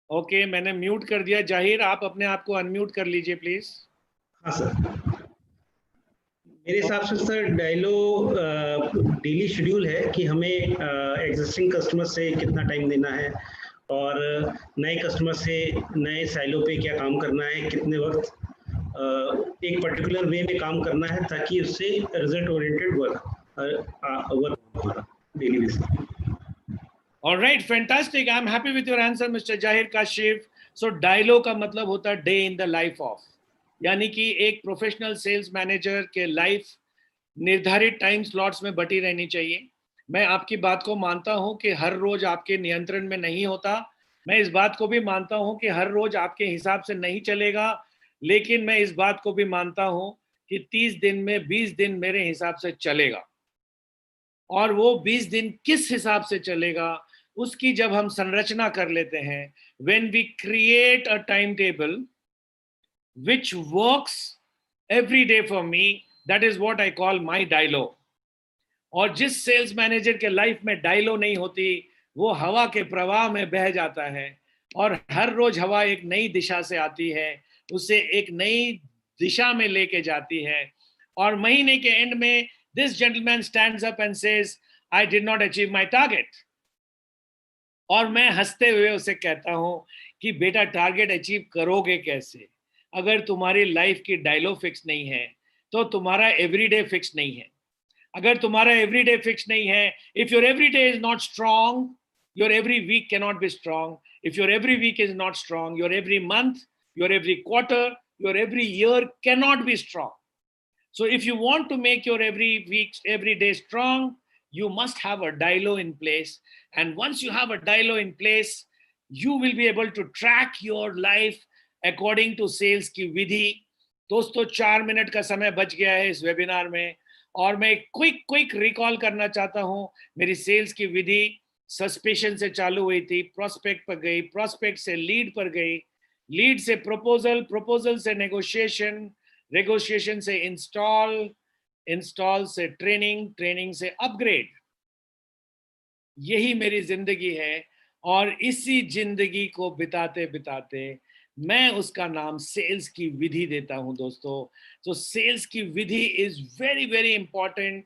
S1: ओके मैंने म्यूट कर दिया। जाहिर आप अपने आप को अनम्यूट कर लीजिए प्लीज।
S9: हाँ सर, मेरे हिसाब से सर डायलो डेली शेड्यूल है कि हमें एग्जिस्टिंग कस्टमर से कितना टाइम देना है और नए कस्टमर से नए साइलों पे क्या काम करना है, कितने वक्त एक पर्टिकुलर वे में काम करना है ताकि उससे रिजल्ट ओरिएंटेड वर्क हमारा daily basis.
S1: All right, fantastic. I'm happy with your answer, Mr. Jahir Kashif. So Diallo का मतलब होता है day in the life of, यानी कि एक प्रोफेशनल सेल्स मैनेजर के लाइफ निर्धारित टाइम स्लॉट्स में बटी रहनी चाहिए। मैं आपकी बात को मानता हूं कि हर रोज आपके नियंत्रण में नहीं होता। मैं इस बात को भी मानता हूं कि हर रोज आपके हिसाब से नहीं चलेगा, लेकिन मैं इस बात को भी मानता हूं कि 30 दिन में 20 दिन मेरे हिसाब से चलेगा। और वो 20 दिन किस हिसाब से चलेगा उसकी जब हम संरचना कर लेते हैं, when we create a timetable which works every day for me, that is what I call my dialogue. और जिस सेल्स मैनेजर के लाइफ में डायलो नहीं होती, वो हवा के प्रवाह में बह जाता है और हर रोज हवा एक नई दिशा से आती है, उसे एक नई दिशा में लेके जाती है, और महीने के एंड में this gentleman stands up and says I did not achieve my target, और मैं हंसते हुए उसे कहता हूं कि बेटा टारगेट अचीव करोगे कैसे? अगर तुम्हारी लाइफ की डायलो फिक्स नहीं है तो तुम्हारा एवरीडे फिक्स नहीं है। अगर तुम्हारा एवरीडे फिक्स नहीं है, if your everyday is not strong, your every week can not be strong. If your every week is not strong, your every month, your every quarter, your every year can not be strong. So if you want to make your every week, every day strong, you must have a dialo in place. And once you have a dialo in place, you will be able to track your life according to sales की विधि। दोस्तों 4 minute का समय बच गया है इस webinar में, और मैं क्विक रिकॉल करना चाहता हूं। मेरी सेल्स की विधि सस्पेशन से चालू हुई थी, प्रोस्पेक्ट पर गई, प्रोस्पेक्ट से लीड पर गई, लीड से प्रपोजल, प्रपोजल से नेगोशिएशन, नेगोशिएशन से इंस्टॉल, इंस्टॉल से ट्रेनिंग, ट्रेनिंग से अपग्रेड। यही मेरी जिंदगी है, और इसी जिंदगी को बिताते बिताते मैं उसका नाम सेल्स की विधि देता हूं दोस्तों। तो सेल्स की विधि is very very important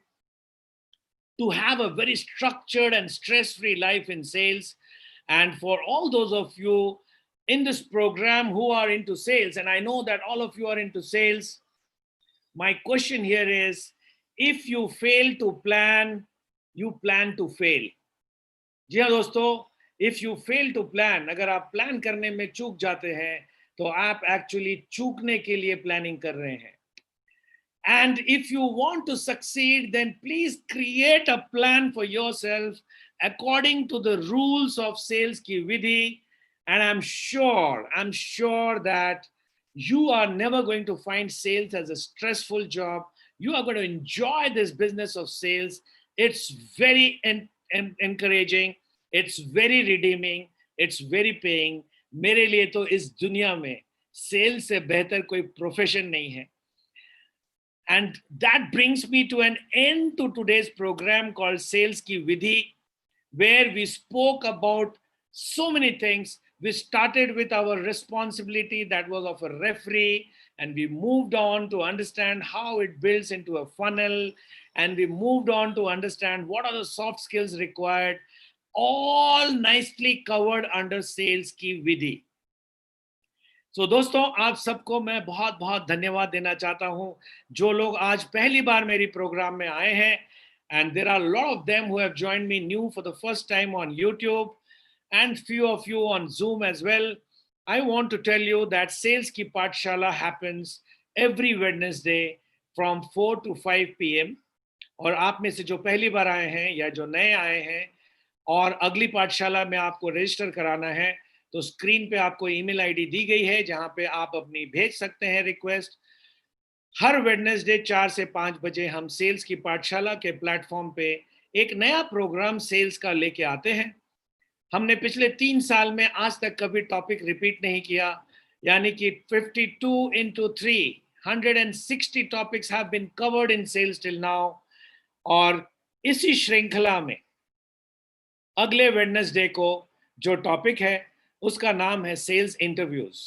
S1: to have a very structured and stress-free life in sales. And for all those of you in this program who are into sales, and I know that all of you are into sales, my question here is, if you fail to plan, you plan to fail. जी हाँ दोस्तों, if you fail to plan, अगर आप plan करने में चूक जाते हैं तो आप एक्चुअली चूकने के लिए प्लानिंग कर रहे हैं। And if you want to succeed, then please create a plan for yourself according to the rules of sales ki vidhi. And I'm sure that you are never going to find sales as a stressful job. You are going to enjoy this business of sales. It's very encouraging. It's very redeeming. It's very paying. मेरे लिए तो इस दुनिया में sales से बेहतर कोई profession नहीं है। And that brings me to an end to today's program called Sales Ki Vidhi, where we spoke about so many things. We started with our responsibility that was of a referee, and we moved on to understand how it builds into a funnel, and we moved on to understand what are the soft skills required, all nicely covered under Sales Ki Vidhi. So दोस्तों, आप सबको मैं बहुत बहुत धन्यवाद देना चाहता हूं जो लोग आज पहली बार मेरी प्रोग्राम में आए हैं, and there are a lot of them who have joined me new for the first time on YouTube and few of you on Zoom as well. I want to tell you that Sales Ki Pathshala happens every Wednesday from 4 to 5 p.m. और आप में से जो पहली बार आए हैं या जो नए आए हैं और अगली पाठशाला में आपको रजिस्टर कराना है, तो स्क्रीन पे आपको ईमेल आईडी दी गई है जहां पे आप अपनी भेज सकते हैं रिक्वेस्ट। हर वेडनेसडे 4 से 5 बजे हम सेल्स की पाठशाला के प्लेटफॉर्म पे एक नया प्रोग्राम सेल्स का लेके आते हैं। हमने पिछले 3 साल में आज तक कभी टॉपिक रिपीट नहीं किया, यानी कि 52 into 3, 160 topics have been covered in sales till now. और इसी श्रृंखला में अगले वेडनेसडे को जो टॉपिक है उसका नाम है sales interviews.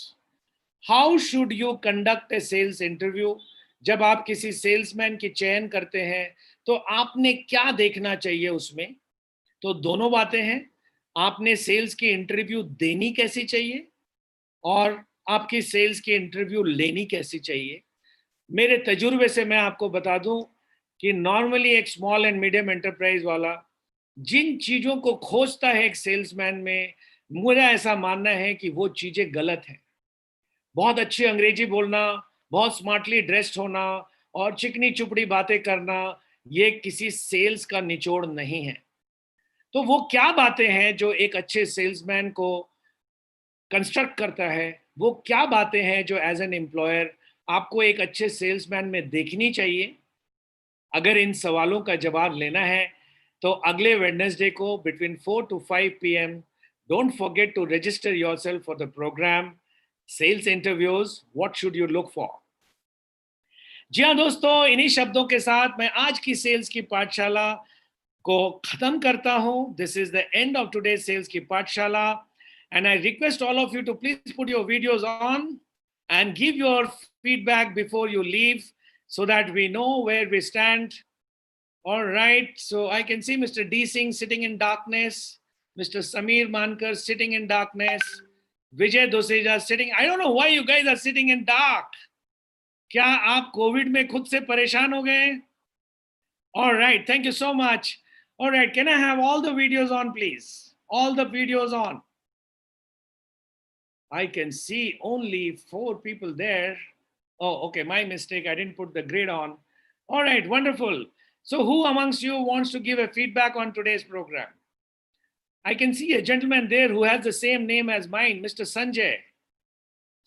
S1: How should you conduct a sales interview? जब आप किसी सेल्समैन की चयन करते हैं तो आपने क्या देखना चाहिए उसमें? तो दोनों बातें हैं, आपने सेल्स की इंटरव्यू देनी कैसी चाहिए और आपकी सेल्स की इंटरव्यू लेनी कैसी चाहिए। मेरे तजुर्बे से मैं आपको बता दूं कि नॉर्मली एक स्मॉल एंड मीडियम एंटरप्राइज वाला जिन चीजों को खोजता है एक सेल्समैन में, मेरा ऐसा मानना है कि वो चीजें गलत हैं। बहुत अच्छी अंग्रेजी बोलना, बहुत स्मार्टली ड्रेस्ड होना और चिकनी चुपड़ी बातें करना, ये किसी सेल्स का निचोड़ नहीं है। तो वो क्या बातें हैं जो एक अच्छे सेल्समैन को कंस्ट्रक्ट करता है, वो क्या बातें हैं जो एज एन एम्प्लॉयर आपको एक अच्छे सेल्समैन में देखनी चाहिए? अगर इन सवालों का जवाब लेना है तो अगले वेडनेसडे को between 4 to 5 p.m. don't forget to register yourself for the program Sales Interviews. What should you look for? जी हाँ दोस्तों, इन्हीं शब्दों के साथ मैं आज की सेल्स की पाठशाला को खत्म करता हूं. This is the end of today's sales की पाठशाला, and I request all of you to please put your videos on and give your feedback before you leave so that we know where we stand. All right, so I can see Mr. D Singh sitting in darkness, Mr. Samir Mankar sitting in darkness, Vijay Doseja sitting. I don't know why you guys are sitting in dark. क्या आप Covid में खुद से परेशान हो गए? All right, thank you so much. All right, can I have all the videos on, please? All the videos on. I can see only 4 people there. Oh, okay, my mistake. I didn't put the grid on. All right, wonderful. So who amongst you wants to give a feedback on today's program? I can see a gentleman there who has the same name as mine, Mr. Sanjay.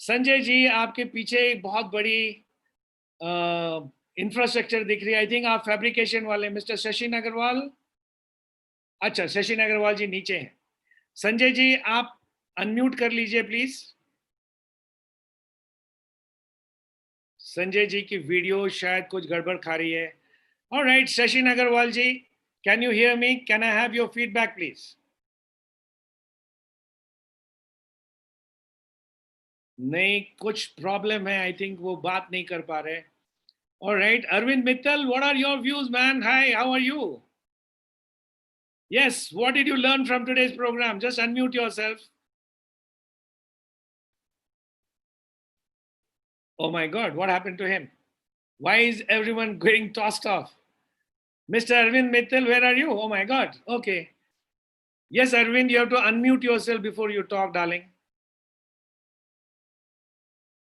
S1: Sanjay ji, आपके पीछे एक बहुत बड़ी infrastructure दिख रही है. I think आप fabrication वाले. मिस्टर शशिन अग्रवाल. अच्छा, शशिन अग्रवाल जी नीचे हैं. संजय जी आप अनम्यूट कर लीजिए प्लीज. संजय जी की वीडियो शायद कुछ गड़बड़ खा रही है. Alright, Shashin Agarwal ji, can you hear me? Can I have your feedback please? नहीं, कुछ प्रॉब्लम है. आई थिंक वो बात नहीं कर पा रहे. Alright, Arvind Mittal, what are your views man? Hi, how are you? Yes, what did you learn from today's program? Just unmute yourself. Oh my God, what happened to him? Why is everyone getting tossed off? Mr. Arvind Mittal, where are you? Oh my God, okay. Yes, Arvind, you have to unmute yourself before you talk, darling.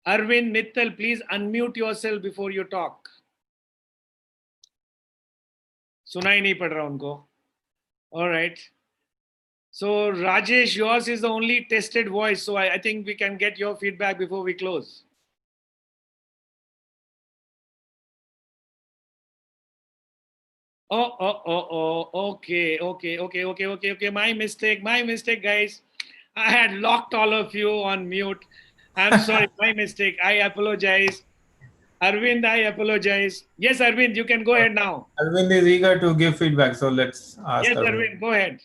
S1: Arvind Mittal, please unmute yourself before you talk. सुनाई नहीं पड़ रहा उनको. All right. So Rajesh, yours is the only tested voice. So I think we can get your feedback before we close. Oh. Okay. My mistake, guys. I had locked all of you on mute. I'm sorry, my mistake. I apologize. Arvind, I apologize. Yes, Arvind, you can go ahead now.
S4: Arvind is eager to give feedback, so let's ask.
S1: Yes, Arvind, go ahead.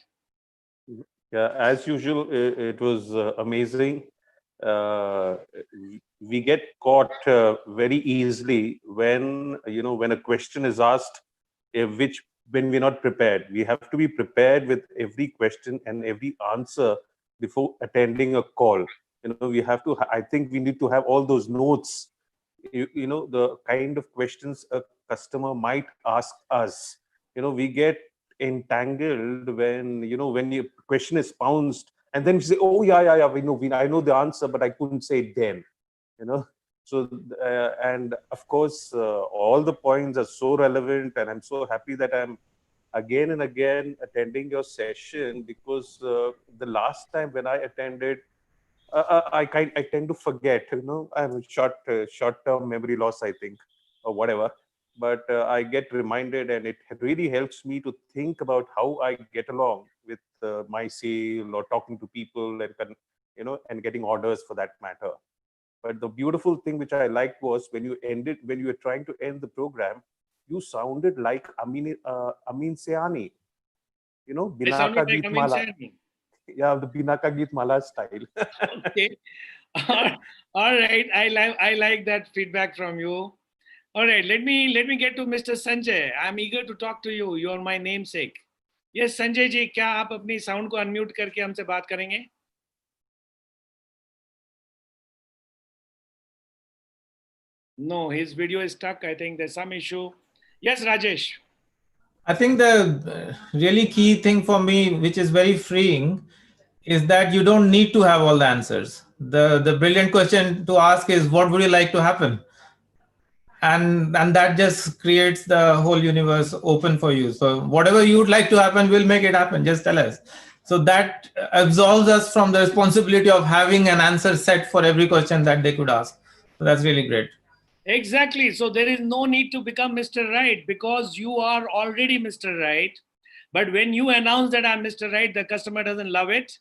S11: Yeah, as usual, it was amazing. We get caught very easily when a question is asked, when we're not prepared. We have to be prepared with every question and every answer before attending a call. I think we need to have all those notes. The kind of questions a customer might ask us. We get entangled when your question is pounced, and then we say, oh yeah, I know the answer, but I couldn't say it then. So and of course all the points are so relevant, and I'm so happy that I'm again and again attending your session, because the last time when I attended, I tend to forget. I have a short-term memory loss, I think, or whatever. But I get reminded, and it really helps me to think about how I get along with my sale or talking to people, and getting orders for that matter. But the beautiful thing which I liked was when you were trying to end the program, you sounded like Amin Sayani. Bina Ka Geet Mala. Yeah, the Bina Ka Geet Mala style.
S1: Okay. All right. I like that feedback from you. All right. Let me get to Mr. Sanjay. I'm eager to talk to you. You're my namesake. Yes, Sanjay ji, क्या आप अपनी sound को unmute करके हमसे बात करेंगे? No, his video is stuck. I think there's some issue. Yes, Rajesh.
S4: I think the really key thing for me, which is very freeing, is that you don't need to have all the answers. The brilliant question to ask is, what would you like to happen? And that just creates the whole universe open for you. So whatever you'd like to happen, we'll make it happen. Just tell us. So that absolves us from the responsibility of having an answer set for every question that they could ask. So that's really great.
S1: Exactly. So there is no need to become Mr. Right, because you are already Mr. Right. But when you announce that I'm Mr. Right, the customer doesn't love it.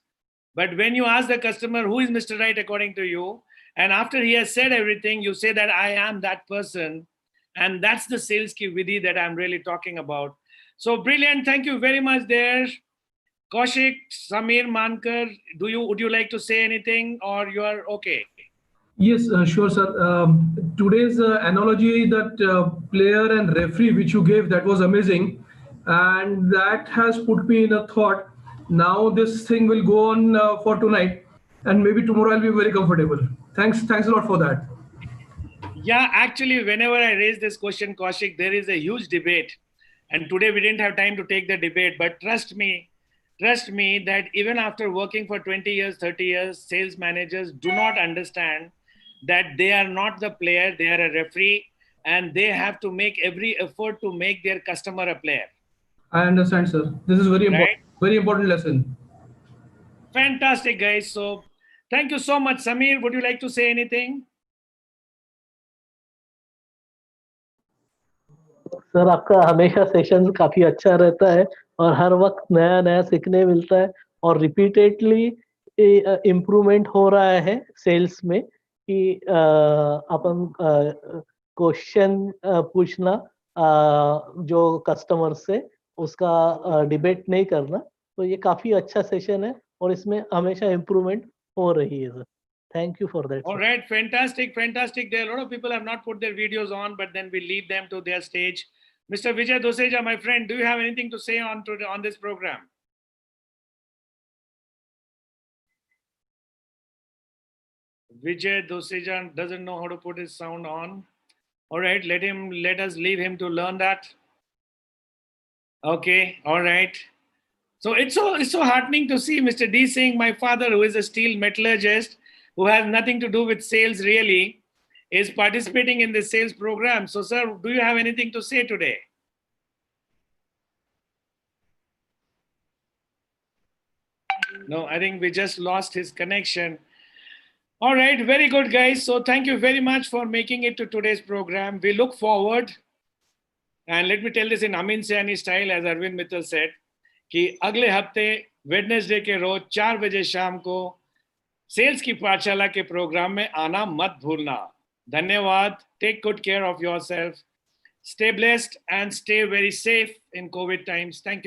S1: But when you ask the customer who is Mr. Right according to you, and after he has said everything, you say that I am that person. And that's the sales ki vidhi that I'm really talking about. So brilliant. Thank you very much there. Kaushik, Samir, Mankar, would you like to say anything or you are okay?
S2: Yes, sure, sir. Today's analogy that player and referee which you gave, that was amazing. And that has put me in a thought. Now this thing will go on for tonight. And maybe tomorrow I'll be very comfortable. Thanks a lot for that.
S1: Yeah, actually, whenever I raise this question, Kaushik, there is a huge debate. And today we didn't have time to take the debate, but trust me that even after working for 20 years, 30 years, sales managers do not understand that they are not the player, they are a referee, and they have to make every effort to make their customer a player.
S2: I understand, sir. This is very important,
S1: Right?
S2: very important lesson.
S1: Fantastic, guys. So thank you so much. Samir, would you like to say anything?
S12: Sir आपका हमेशा session काफी अच्छा रहता है और हर वक्त नया नया सीखने मिलता है और रिपीटेडली इम्प्रूवमेंट हो रहा है सेल्स में कि अपन क्वेश्चन पूछना जो कस्टमर से उसका डिबेट नहीं करना, तो ये काफी अच्छा सेशन है और इसमें हमेशा इम्प्रूवमेंट हो रही है sir. Thank you for that.
S1: All right, fantastic. There are a lot of people have not put their videos on, but then we lead them to their stage. Mr. Vijay Doseja, my friend, do you have anything to say on this program? Vijay Doseja doesn't know how to put his sound on. All right, let us leave him to learn that. Okay, all right. So it's so heartening to see Mr. D Singh, my father, who is a steel metallurgist, who has nothing to do with sales really, is participating in the sales program. So, sir, do you have anything to say today? No, I think we just lost his connection. All right, very good, guys. So thank you very much for making it to today's program. We look forward, and let me tell this in Amin Sayani style, as Arvind Mittal said, कि अगले हफ्ते Wednesday के रोज 4 बजे शाम को sales की पाठशाला के प्रोग्राम में आना मत भूलना. धन्यवाद. Take good care of yourself. Stay blessed and stay very safe in COVID times. Thank you.